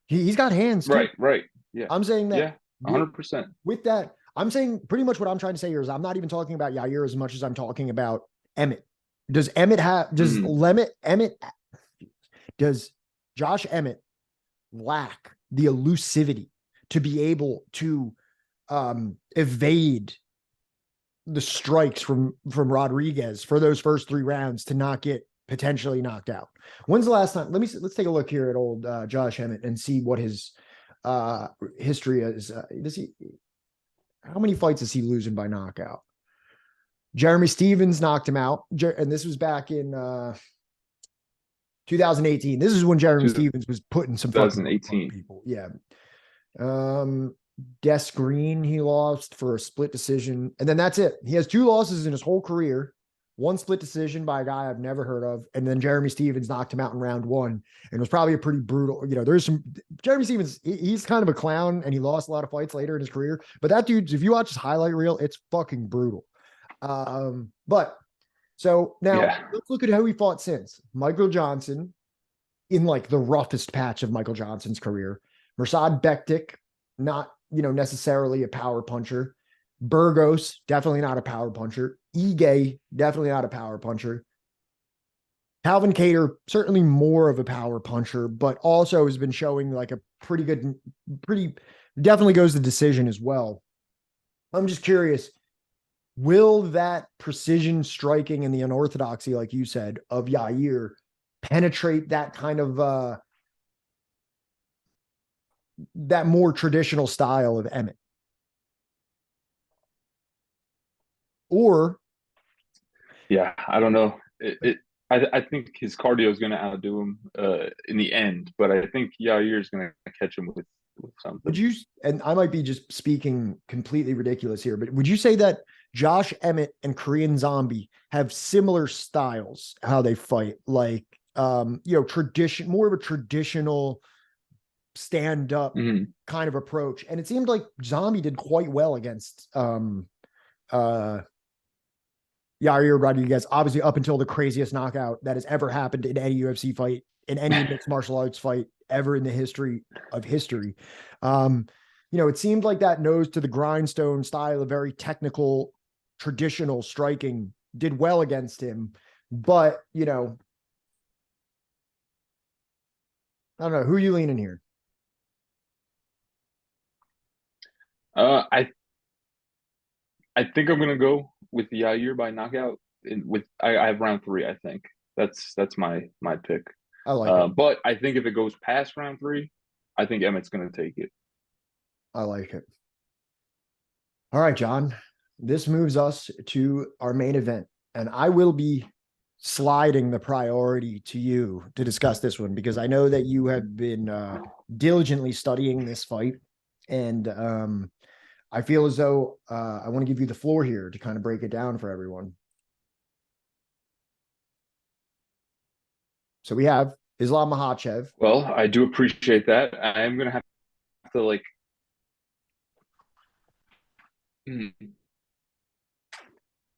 He's got hands too. Right. Yeah. I'm saying that. Yeah, 100%. With that, I'm saying pretty much what I'm trying to say here is I'm not even talking about Yair as much as I'm talking about Emmett. Does Josh Emmett lack the elusivity to be able to evade the strikes from Rodriguez for those first 3 rounds to not get potentially knocked out? When's the last time? Let's take a look here at old Josh Emmett and see what his history is. How many fights is he losing by knockout? Jeremy Stevens knocked him out, and this was back in 2018. This is when Jeremy Stevens was putting some 2018 people. Yeah. Des Green, he lost for a split decision, and then that's it. He has 2 losses in his whole career. 1 split decision by a guy I've never heard of, and then Jeremy Stevens knocked him out in round 1, and it was probably a pretty brutal. There's some Jeremy Stevens. He's kind of a clown, and he lost a lot of fights later in his career. But that dude, if you watch his highlight reel, it's fucking brutal. But so now let's look at how he fought since. Michael Johnson, in like the roughest patch of Michael Johnson's career. Mirsad Bektik, not necessarily a power puncher. Burgos, definitely not a power puncher. Ige, definitely not a power puncher. Calvin Kattar, certainly more of a power puncher, but also has been showing like a definitely goes to decision as well. I'm just curious, will that precision striking and the unorthodoxy, like you said, of Yair penetrate that kind of that more traditional style of Emmett? Or, yeah, I don't know. I think his cardio is going to outdo him in the end, but I think Yair is going to catch him with something. Would you? And I might be just speaking completely ridiculous here, but would you say that Josh Emmett and Korean Zombie have similar styles how they fight, like more of a traditional stand up kind of approach? And it seemed like Zombie did quite well against Yair Rodriguez, obviously up until the craziest knockout that has ever happened in any UFC fight, in any mixed martial arts fight ever in the history of history. It seemed like that nose to the grindstone style of very technical, traditional striking did well against him. But, I don't know. Who are you leaning here? I think I'm gonna go with Yair by knockout. I have round 3. I think that's my pick. I like it. But I think if it goes past round 3, I think Emmett's gonna take it. I like it. All right, John. This moves us to our main event, and I will be sliding the priority to you to discuss this one because I know that you have been diligently studying this fight, and I feel as though I want to give you the floor here to kind of break it down for everyone. So we have Islam Makhachev. Well, I do appreciate that. I am gonna have to like. I'm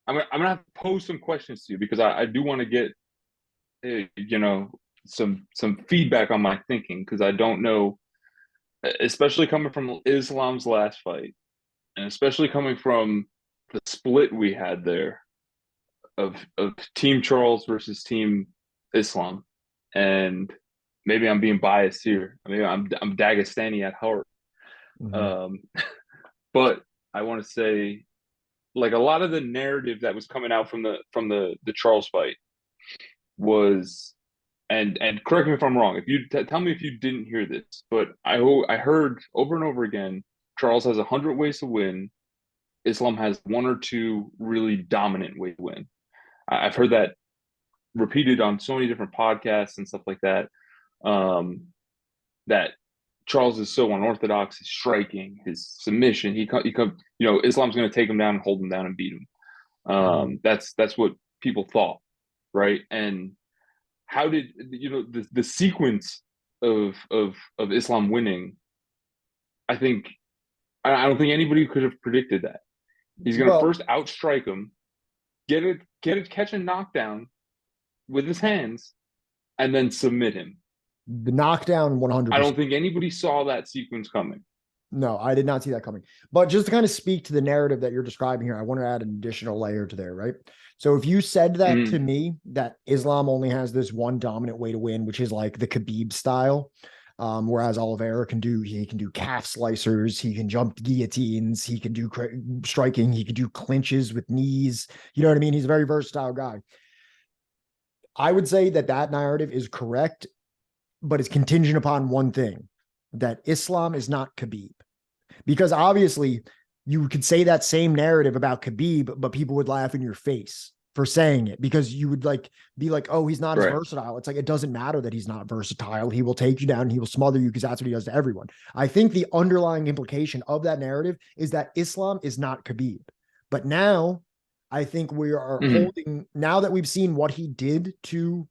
gonna have to pose some questions to you because I do want to get some feedback on my thinking because I don't know, especially coming from Islam's last fight and especially coming from the split we had there of Team Charles versus Team Islam, and maybe I'm being biased here. I mean, I'm Dagestani at heart, but I want to say, like a lot of the narrative that was coming out from the Charles fight was, and correct me if I'm wrong. If you tell me if you didn't hear this, but I heard over and over again, Charles has 100 ways to win. Islam has 1 or 2 really dominant ways to win. I've heard that repeated on so many different podcasts and stuff like that. That Charles is so unorthodox. His striking, his submission. Islam's going to take him down, hold him down, and beat him. That's what people thought, right? And how did the sequence of Islam winning? I don't think anybody could have predicted that. He's going to first outstrike him, catch a knockdown with his hands, and then submit him. The knockdown 100%. I don't think anybody saw that sequence coming. No, I did not see that coming. But just to kind of speak to the narrative that you're describing here, I want to add an additional layer to there, right? So if you said that to me, that Islam only has this one dominant way to win, which is like the Khabib style, whereas Oliveira can do calf slicers, he can jump guillotines, he can do striking, he can do clinches with knees. You know what I mean? He's a very versatile guy. I would say that narrative is correct, but it's contingent upon one thing, that Islam is not Khabib. Because obviously you could say that same narrative about Khabib, but people would laugh in your face for saying it because you would be like, oh, he's not as versatile. It's like, it doesn't matter that he's not versatile. He will take you down and he will smother you because that's what he does to everyone. I think the underlying implication of that narrative is that Islam is not Khabib. But now I think we are holding, now that we've seen what he did to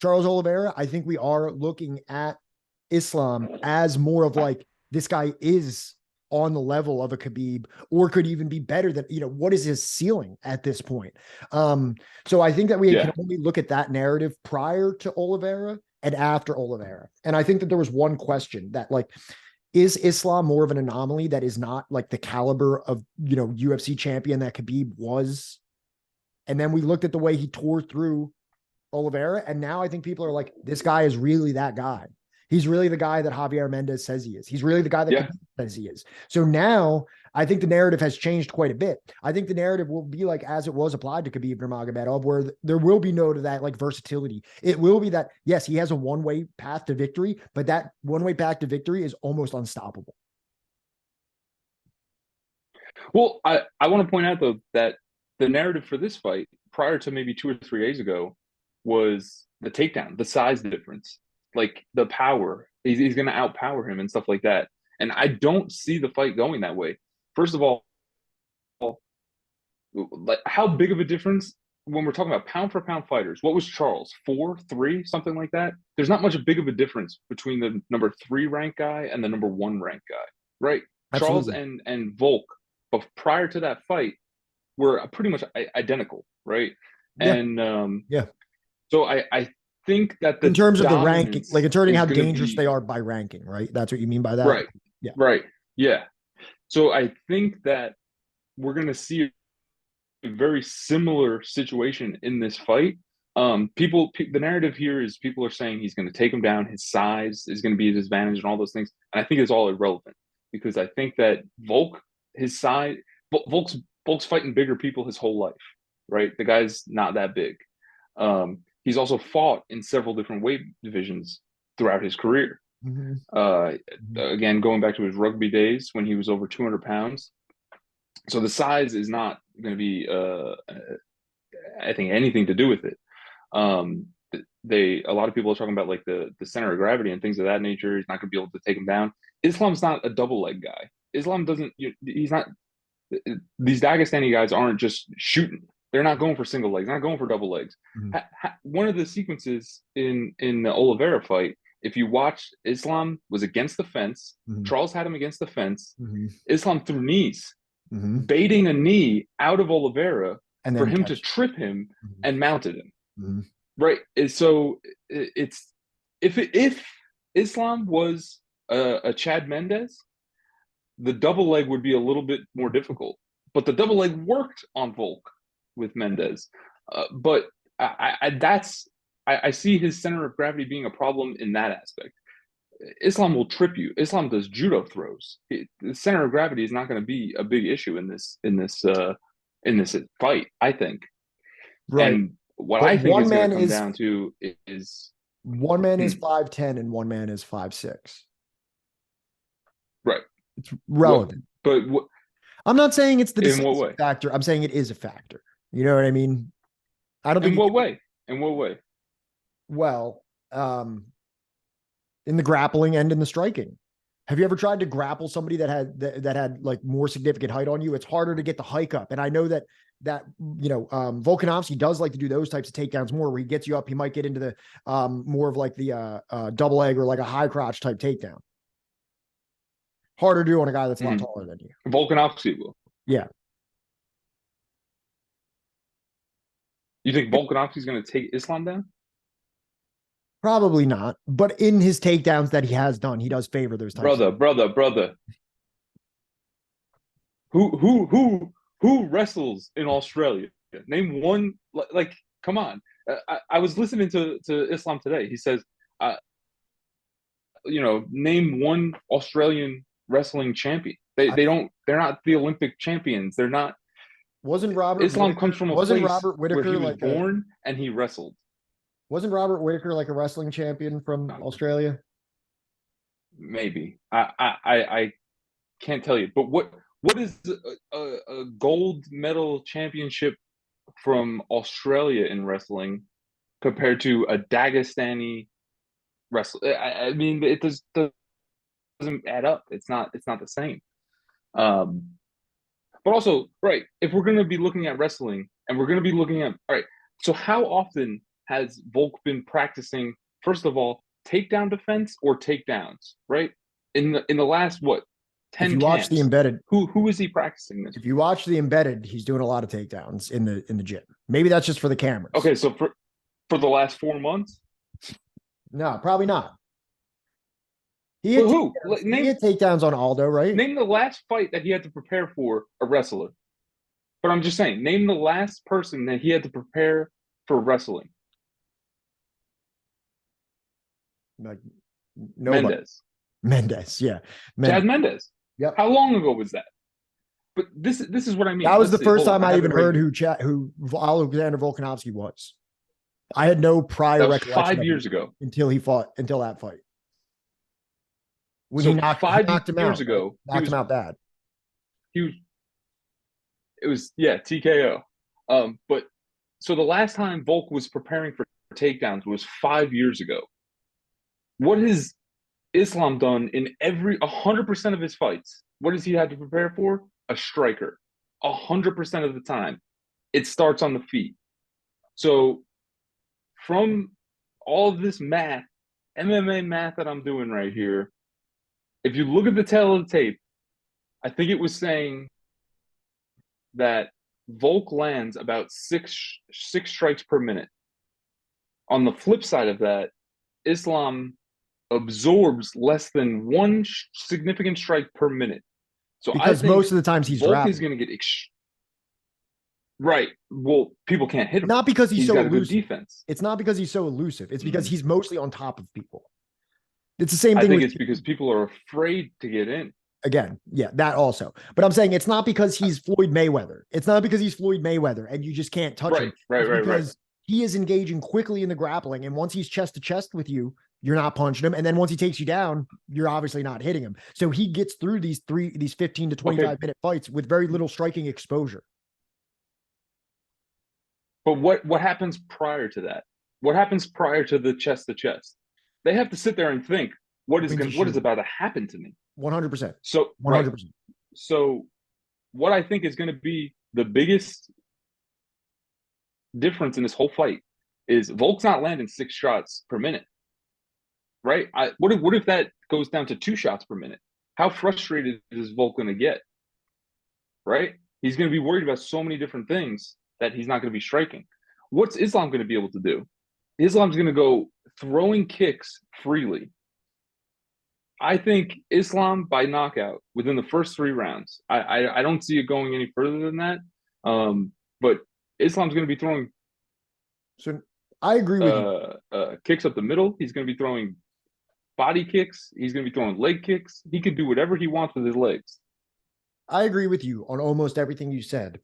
Charles Oliveira, I think we are looking at Islam as more of like, this guy is on the level of a Khabib or could even be better than, what is his ceiling at this point? So I think that we can only look at that narrative prior to Oliveira and after Oliveira. And I think that there was one question that is Islam more of an anomaly that is not like the caliber of, UFC champion that Khabib was? And then we looked at the way he tore through Oliveira. And now I think people are like, this guy is really that guy. He's really the guy that Javier Mendez says he is. He's really the guy that Khabib says he is. So now I think the narrative has changed quite a bit. I think the narrative will be like as it was applied to Khabib Nurmagomedov, where there will be no to that like versatility. It will be that, yes, he has a one-way path to victory, but that one-way path to victory is almost unstoppable. Well, I want to point out though that the narrative for this fight prior to maybe 2 or 3 days ago was the takedown, the size difference, like the power. He's going to outpower him and stuff like that. And I don't see the fight going that way. First of all, like how big of a difference when we're talking about pound for pound fighters? What was Charles? 4, 3, something like that? There's not much big of a difference between the number 3 ranked guy and the number 1 ranked guy, right? Absolutely. Charles and Volk, but prior to that fight, were pretty much identical, right? Yeah. And Yeah. so I think that In the terms of the ranking, dominance like in terms of is how going to dangerous be they are by ranking, right? That's what you mean by that? right, Yeah. right, yeah. So I think that we're going to see a very similar situation in this fight. The narrative here is people are saying he's going to take him down. His size is going to be his advantage, and all those things. And I think it's all irrelevant because I think that his size, Volk's fighting bigger people his whole life, right? The guy's not that big. He's also fought in several different weight divisions throughout his career. Mm-hmm. Uh, Mm-hmm. Again, going back to his rugby days when he was over 200 pounds. So the size is not going to be, I think, anything to do with it. Um, a lot of people are talking about like the center of gravity and things of that nature. He's not going to be able to take him down. Islam's not a double leg guy. Islam doesn't. He's not. These Dagestani guys aren't just shooting. They're not going for single legs. They're not going for double legs. Mm-hmm. One of the sequences in the Oliveira fight, if you watch, Islam was against the fence. Mm-hmm. Charles had him against the fence. Mm-hmm. Islam threw knees, Mm-hmm. baiting a knee out of Oliveira And for then him to trip him mm-hmm. and mounted him. Mm-hmm. Right. So it's if Islam was a Chad Mendes, the double leg would be a little bit more difficult. But the double leg worked on Volk with Mendes. But I see his center of gravity being a problem in that aspect. Islam will trip you. Islam does judo throws. The center of gravity is not going to be a big issue in this fight, I think. Right. And what but I think one is going man to come is down to is one man is 5'10" and one man is 5'6". right. It's relevant. I'm not saying it's the decisive factor. I'm saying it is a factor. You know what I mean? I don't think. In what way? In what way? Well, in the grappling and in the striking. Have you ever tried to grapple somebody that had like more significant height on you? It's harder to get the hike up. And I know that Volkanovski does like to do those types of takedowns more, where he gets you up. He might get into the more of like the double leg or like a high crotch type takedown. Harder to do on a guy that's a lot taller than you. Volkanovski will. Yeah. You think Volkanovski's going to take Islam down? Probably not. But in his takedowns that he has done, he does favor those types. Brother. Who wrestles in Australia? Name one. Like, come on. I was listening to Islam today. He says, name one Australian wrestling champion. They're not the Olympic champions. They're not. Wasn't Robert Islam comes from a place Robert Whittaker where he was like born and he wrestled? Wasn't Robert Whittaker like a wrestling champion from Australia? Maybe. I can't tell you. But what is a gold medal championship from Australia in wrestling compared to a Dagestani wrestler? I mean, it doesn't add up. It's not the same. But also, right, if we're going to be looking at wrestling and we're going to be looking at, all right, so how often has Volk been practicing, first of all, takedown defense or takedowns, right? In the last, 10 if you watch the Embedded, who is he practicing this? If you watch the Embedded, he's doing a lot of takedowns in the gym. Maybe that's just for the cameras. Okay, so for the last 4 months? No, probably not. He had takedowns on Aldo, right? Name the last fight that he had to prepare for a wrestler. But I'm just saying, name the last person that he had to prepare for wrestling. Like Mendes, yeah. Chad Mendes. Yep. How long ago was that? But this is what I mean. That was the first time I even heard who Alexander Volkanovski was. I had no prior recollection. 5 years ago. Until that fight. When so he knocked him out. Knocked him out bad. It was TKO. But so the last time Volk was preparing for takedowns was 5 years ago. What has Islam done in 100% of his fights? What does he have to prepare for? A striker. 100% of the time. It starts on the feet. So from all of this math, MMA math that I'm doing right here, if you look at the tail of the tape, I think it was saying that Volk lands about six strikes per minute. On the flip side of that, Islam absorbs less than one significant strike per minute. So I Because think most of the times he's Volk is grappling. going to get right. Well, people can't hit him. Not because he's He's so got a good elusive. defense. It's not because he's so elusive. It's because he's mostly on top of people. It's the same thing. I think it's because people are afraid to get in. Again, yeah, that also. But I'm saying it's not because he's Floyd Mayweather. It's not because he's Floyd Mayweather and you just can't touch him. Right, because he is engaging quickly in the grappling. And once he's chest to chest with you, you're not punching him. And then once he takes you down, you're obviously not hitting him. So he gets through these 15 to 25-minute fights with very little striking exposure. But what happens prior to that? What happens prior to the chest to chest? They have to sit there and think, what is about to happen to me? 100%. So 100%. Right. So what I think is going to be the biggest difference in this whole fight is Volk's not landing 6 shots per minute. Right? What if that goes down to 2 shots per minute? How frustrated is Volk going to get? Right? He's going to be worried about so many different things that he's not going to be striking. What's Islam going to be able to do? Islam's going to go throwing kicks freely. I think Islam by knockout within the first 3 rounds. I don't see it going any further than that. But Islam's going to be throwing. So I agree with you. Kicks up the middle. He's going to be throwing body kicks. He's going to be throwing leg kicks. He could do whatever he wants with his legs. I agree with you on almost everything you said.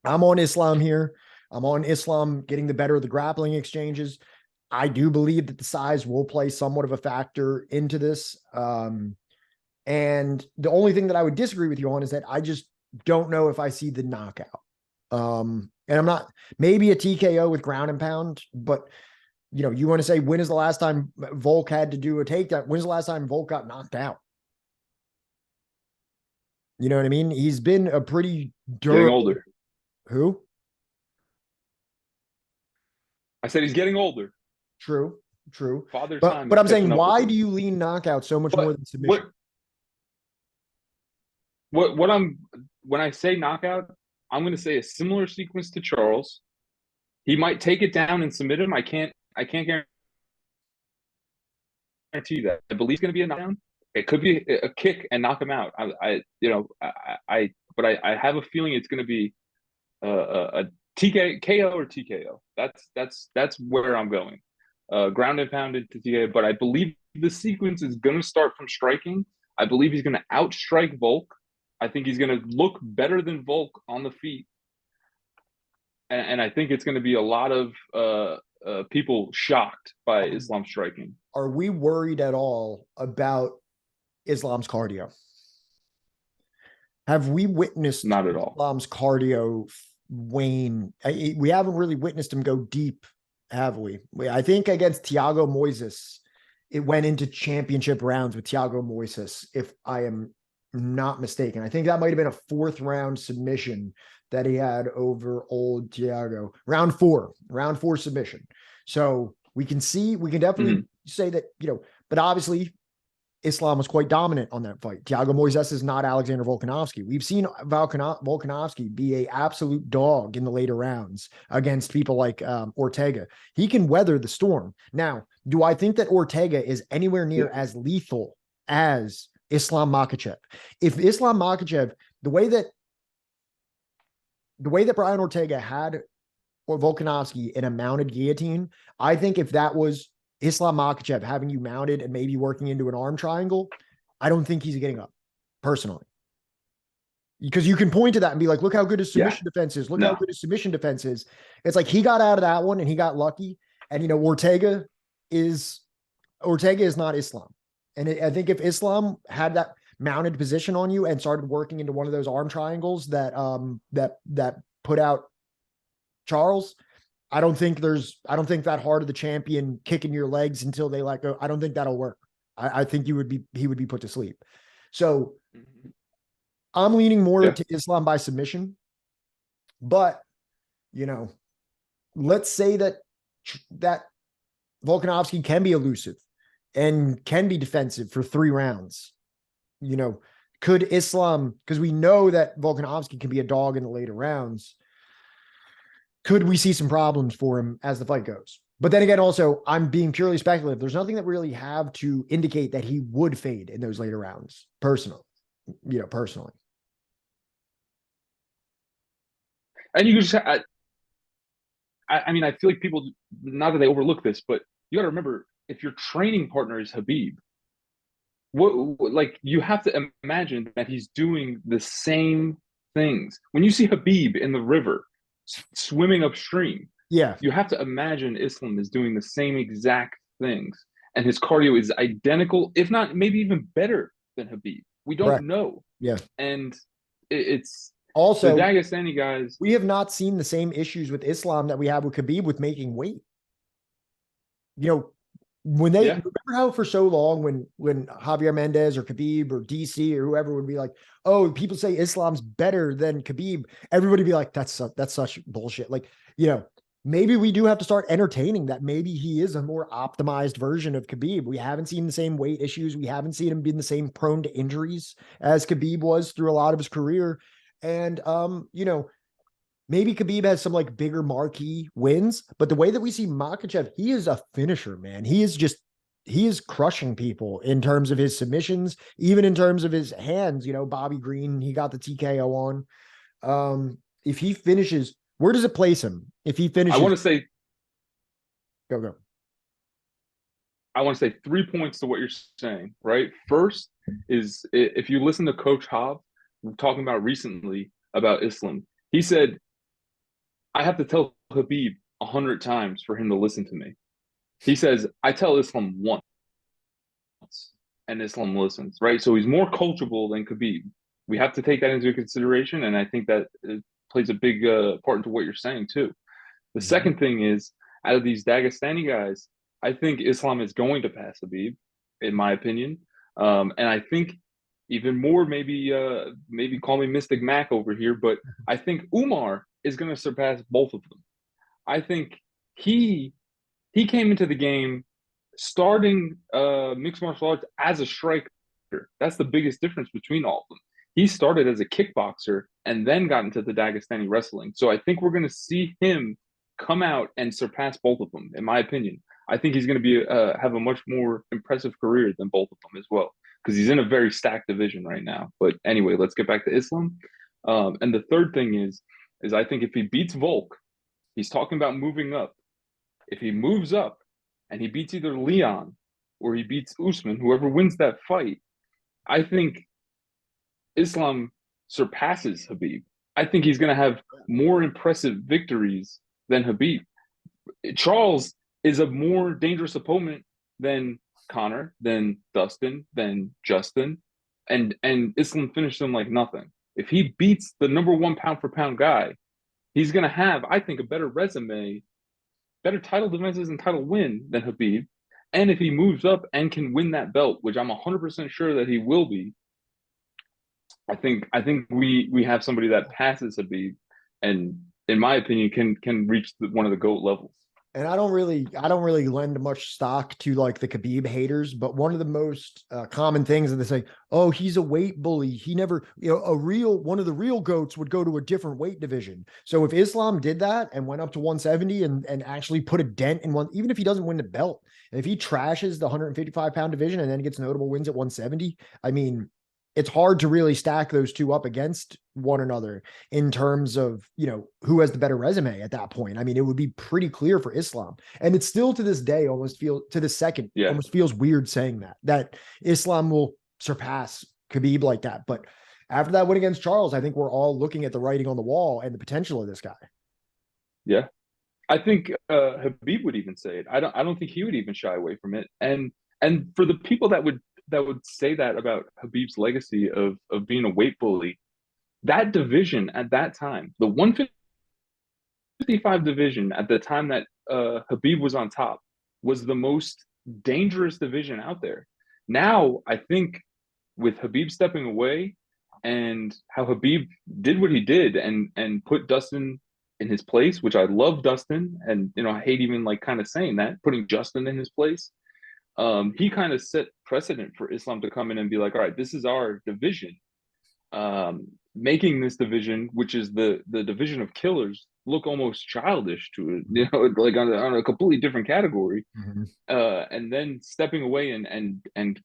I'm on Islam here. I'm on Islam getting the better of the grappling exchanges. I do believe that the size will play somewhat of a factor into this. And the only thing that I would disagree with you on is that I just don't know if I see the knockout. And I'm not, maybe a TKO with ground and pound, but you know, you want to say, when is the last time Volk had to do a takedown? When's the last time Volk got knocked out? You know what I mean? He's been a pretty durable. Getting older. Who? I said he's getting older. True. Father time. But I'm saying, why do you lean knockout so much more than submission? When I say knockout, I'm going to say a similar sequence to Charles. He might take it down and submit him. I can't guarantee that. I believe it's going to be a knockdown. It could be a kick and knock him out. I have a feeling it's going to be a KO or TKO. That's where I'm going. Ground and pound into TKO. But I believe the sequence is going to start from striking. I believe he's going to outstrike Volk. I think he's going to look better than Volk on the feet. And I think it's going to be a lot of people shocked by Islam striking. Are we worried at all about Islam's cardio? Have we witnessed not at all Islam's cardio wane? We haven't really witnessed him go deep, have we? I think against Thiago Moises, it went into championship rounds with Thiago Moises, if I am not mistaken. I think that might have been a 4th round submission that he had over old Thiago. Round four submission. So we can definitely say that, you know, but obviously Islam was quite dominant on that fight. Thiago Moises is not Alexander Volkanovski. We've seen Volkanovski be a absolute dog in the later rounds against people like Ortega. He can weather the storm. Now, do I think that Ortega is anywhere near as lethal as Islam Makhachev? If Islam Makhachev, the way that Brian Ortega had Volkanovski in a mounted guillotine, I think if that was Islam Makhachev having you mounted and maybe working into an arm triangle, I don't think he's getting up, personally. Because you can point to that and be like, look how good his submission defense is. Look how good his submission defense is. It's like he got out of that one and he got lucky. And, you know, Ortega is not Islam. And I think if Islam had that mounted position on you and started working into one of those arm triangles that put out Charles, I don't think that heart of the champion kicking your legs until they let go. I don't think that'll work. I think he would be put to sleep. So I'm leaning more to Islam by submission, but you know, let's say that Volkanovski can be elusive and can be defensive for 3 rounds. You know, Could Islam, because we know that Volkanovski can be a dog in the later rounds, could we see some problems for him as the fight goes? But then again, also, I'm being purely speculative. There's nothing that really have to indicate that he would fade in those later rounds, personally. Personally. And you just, I mean, I feel like people, not that they overlook this, but you got to remember, if your training partner is Habib, like you have to imagine that he's doing the same things. When you see Habib in the river swimming upstream, yeah, you have to imagine Islam is doing the same exact things, and his cardio is identical, if not maybe even better than Habib. We don't correct. know, Yeah. and it's the Also, Dagestani guys. we have not seen the same issues with Islam that we have with Khabib with making weight. When they Yeah, remember how for so long when Javier Mendez or Khabib or DC or whoever would be like, oh, people say Islam's better than Khabib, everybody be like, that's such bullshit. Like, maybe we do have to start entertaining that maybe he is a more optimized version of Khabib. We haven't seen the same weight issues. We haven't seen him being the same prone to injuries as Khabib was through a lot of his career. And maybe Khabib has some like bigger marquee wins, but the way that we see Makhachev, he is a finisher, man. He is crushing people in terms of his submissions, even in terms of his hands. Bobby Green, he got the TKO on. If he finishes, where does it place him? If he I finishes, want to say go. I want to say 3 points to what you're saying, right? First is if you listen to Coach Hobb talking about recently about Islam, he said, I have to tell Habib 100 times for him to listen to me. He says, I tell Islam once and Islam listens, right? So he's more coachable than Khabib. We have to take that into consideration. And I think that it plays a big part into what you're saying, too. The Mhm. second thing is, out of these Dagestani guys, I think Islam is going to pass Habib, in my opinion. And I think even more, maybe call me Mystic Mac over here, but I think Umar is going to surpass both of them. I think he he came into the game starting mixed martial arts as a striker. That's the biggest difference between all of them. He started as a kickboxer and then got into the Dagestani wrestling. So I think we're going to see him come out and surpass both of them, in my opinion. I think he's going to be have a much more impressive career than both of them as well, because he's in a very stacked division right now. But anyway, let's get back to Islam. And the third thing is I think if he beats Volk, he's talking about moving up. If he moves up and he beats either Leon or he beats Usman, whoever wins that fight, I think Islam surpasses Habib. I think he's going to have more impressive victories than Habib. Charles is a more dangerous opponent than Connor, than Dustin, than Justin, and Islam finished him like nothing. If he beats the number one pound for pound guy, he's going to have, I think, a better resume, better title defenses and title win than Habib. And if he moves up and can win that belt, which I'm 100% sure that he will be, I think we have somebody that passes Habib, and in my opinion, can reach one of the GOAT levels. And I don't really lend much stock to like the Khabib haters, but one of the most common things that they say, oh, he's a weight bully. He never, one of the real goats would go to a different weight division. So if Islam did that and went up to 170 and actually put a dent in one, even if he doesn't win the belt, and if he trashes the 155-pound division and then gets notable wins at 170, I mean, it's hard to really stack those two up against one another in terms of, who has the better resume at that point. I mean, it would be pretty clear for Islam. And it's still to this day Yeah, almost feels weird saying that Islam will surpass Khabib like that. But after that win against Charles, I think we're all looking at the writing on the wall and the potential of this guy. yeah. I think Habib would even say it. I don't think he would even shy away from it. And for the people that would say that about Habib's legacy of being a weight bully, that division at that time, the 155 division at the time that Habib was on top, was the most dangerous division out there. Now, I think with Habib stepping away and how Habib did what he did and put Dustin in his place, which I love Dustin, and I hate even like kind of saying that, putting Justin in his place. He kind of set precedent for Islam to come in and be like, all right, this is our division. making this division, which is the division of killers, look almost childish to it, you know, like on a completely different category. Mm-hmm. And then stepping away and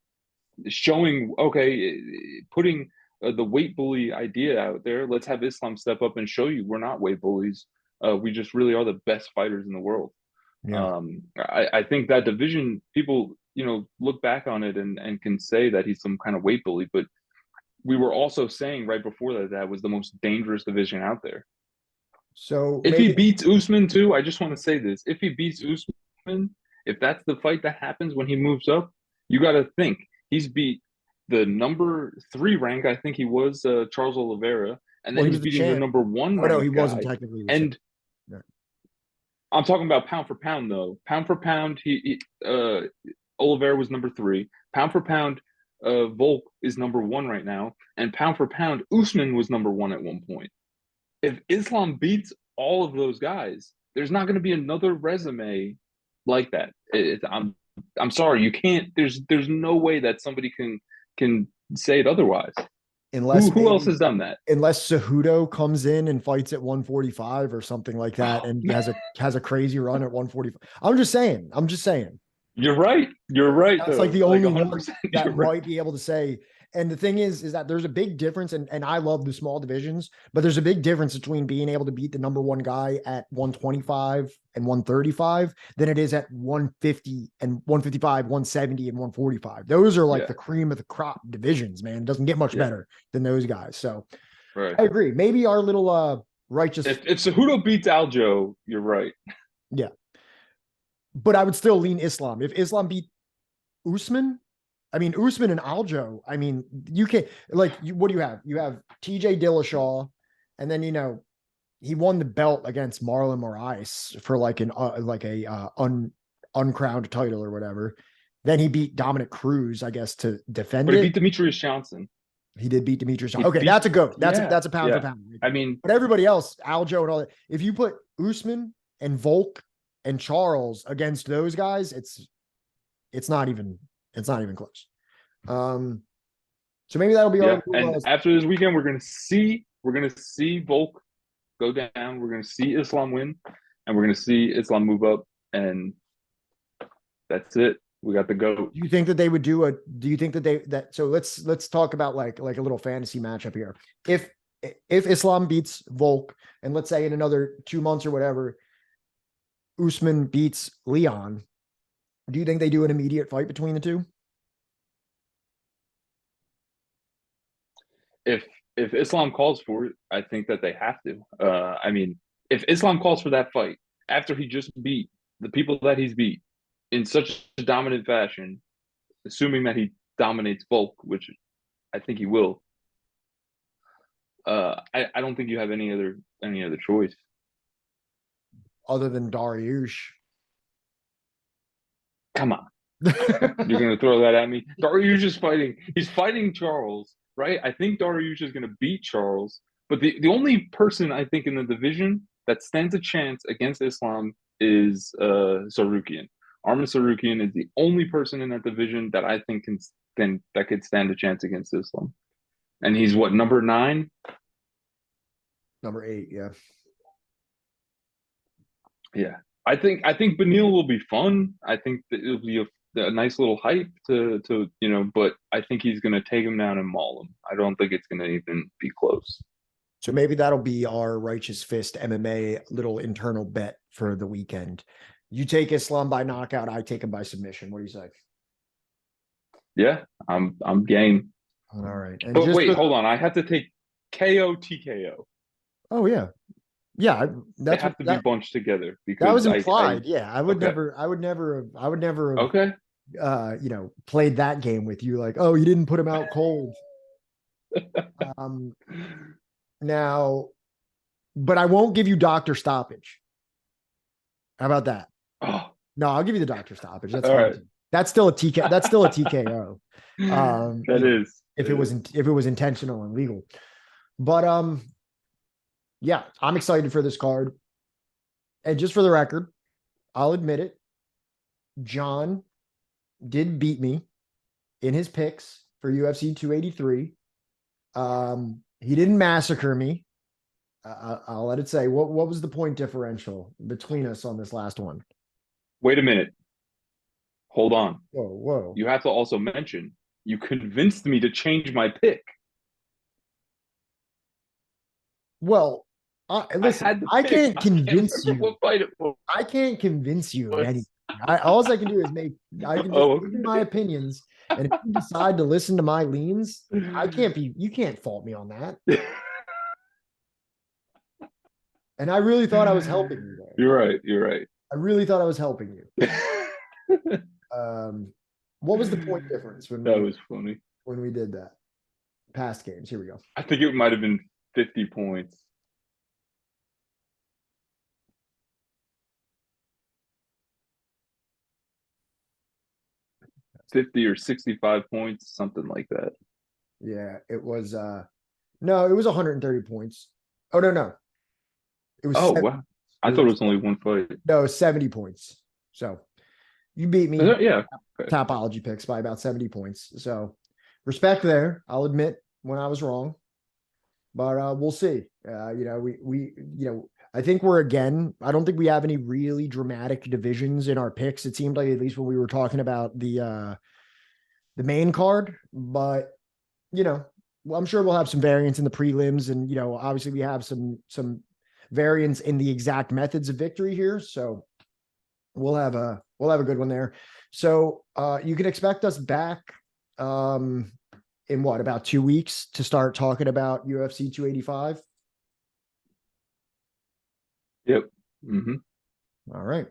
showing, okay, putting the weight bully idea out there. Let's have Islam step up and show you we're not weight bullies. We just really are the best fighters in the world. Yeah. I think that division, people, you know, look back on it and can say that he's some kind of weight bully, but we were also saying right before that that was the most dangerous division out there. So If he maybe beats Usman too, I just want to say this: if he beats Usman, if that's the fight that happens when he moves up, you got to think he's beat the number 3 rank. I think he was Charles Oliveira, and well, then he he's was the beating the champ. number 1 Oh no, he ranked wasn't guy. technically the champ. And I'm talking about pound for pound, though. Pound for pound, Oliveira was number 3. Pound for pound, Volk is number 1 right now, and pound for pound, Usman was number 1 at one point. If Islam beats all of those guys, there's not going to be another resume like that. I'm sorry, you can't. There's no way that somebody can say it otherwise. Unless Who else maybe has done that? unless Cejudo comes in and fights at 145 or something like that and has a crazy run at 145. I'm just saying. You're right. You're right, That's like though. the Like only one 100%. that Right. might be able to say. And the thing is that there's a big difference, and I love the small divisions, but there's a big difference between being able to beat the number 1 guy at 125 and 135 than it is at 150 and 155, 170 and 145. Those are like Yeah. the cream of the crop divisions, man. It doesn't get much better than those guys. So Right. I agree. Maybe our little righteous. If Cejudo beats Aljo, you're right. Yeah. But I would still lean Islam. If Islam beat Usman, I mean, Usman and Aljo, I mean, you can't, like, what do you have? You have TJ Dillashaw, and then, you know, he won the belt against Marlon Moraes for like uncrowned title or whatever. Then he beat Dominic Cruz, I guess, to defend But he it. beat Demetrius Johnson. He did beat Demetrius. He Okay, beat, that's a goat. That's yeah, a pound for pound. I mean, but everybody else, Aljo and all that. If you put Usman and Volk and Charles against those guys, it's not even close. So maybe that'll be our. And after this weekend, we're gonna see Volk go down. We're gonna see Islam win, and we're gonna see Islam move up, and that's it. We got the GOAT. Do you think that they would do a? Do you think that So let's talk about like a little fantasy matchup here. If Islam beats Volk, and let's say in another 2 months or whatever, Usman beats Leon, do you think they do an immediate fight between the two? If Islam calls for it, I think that they have to. I mean, if Islam calls for that fight after he just beat the people that he's beat in such a dominant fashion, assuming that he dominates Volk, which I think he will, I don't think you have any other choice Other than Dariush. Come on, you're gonna throw that at me? Dariush is fighting. He's fighting Charles, right? I think Dariush is gonna beat Charles, but the only person I think in the division that stands a chance against Islam is Sarukian. Arman Sarukian is the only person in that division that I think that could stand a chance against Islam. And he's what, number 9? Number 8, yeah. Yeah. I think Beneil will be fun. I think that it'll be a nice little hype to but I think he's gonna take him down and maul him. I don't think it's gonna even be close. So maybe that'll be our Righteous Fist MMA little internal bet for the weekend. You take Islam by knockout, I take him by submission. What do you say? Yeah, I'm game. All right. And but wait, hold on. I have to take KO TKO. Oh yeah. Yeah, they have to be bunched together because that was implied. I would never have okay. Played that game with you like, oh, you didn't put him out cold. Now, but I won't give you doctor stoppage. How about that? Oh. No, I'll give you the doctor stoppage. That's all fine. right. That's still a TK. That's still a TKO. If it was intentional and legal. But yeah, I'm excited for this card. And just for the record, I'll admit it. John did beat me in his picks for UFC 283. He didn't massacre me. I'll let it say. What was the point differential between us on this last one? Wait a minute. Hold on. Whoa, whoa. You have to also mention you convinced me to change my pick. Well, listen, had the I pick. can't I can't convince remember you. what fight it was. I can't convince you of anything. All I can do is I can just give you my opinions. And if you decide to listen to my leans, you can't fault me on that. And I really thought I was helping you there. You're right. You're right. I really thought I was helping you. What was the point difference that was funny when we did that? Past games. Here we go. I think it might have been 50 points. 50 or 65 points, something like that. Yeah, it was no, it was 130 points. Oh no. It was wow. I thought it was only one fight. No, 70 points. So you beat me. Yeah. Okay. Topology picks by about 70 points. So respect there. I'll admit when I was wrong. But we'll see. I think I don't think we have any really dramatic divisions in our picks. It seemed like, at least when we were talking about the main card, but I'm sure we'll have some variance in the prelims, and obviously we have some variance in the exact methods of victory here. So we'll have a good one there. So you can expect us back in about 2 weeks to start talking about UFC 285. Yep. Mm-hmm. All right.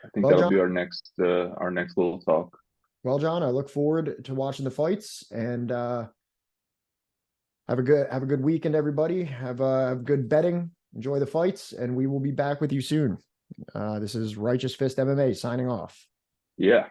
I think that'll be our next little talk. Well, John, I look forward to watching the fights, and have a good weekend, everybody. Have good betting. Enjoy the fights, and we will be back with you soon. This is Righteous Fist MMA signing off. Yeah.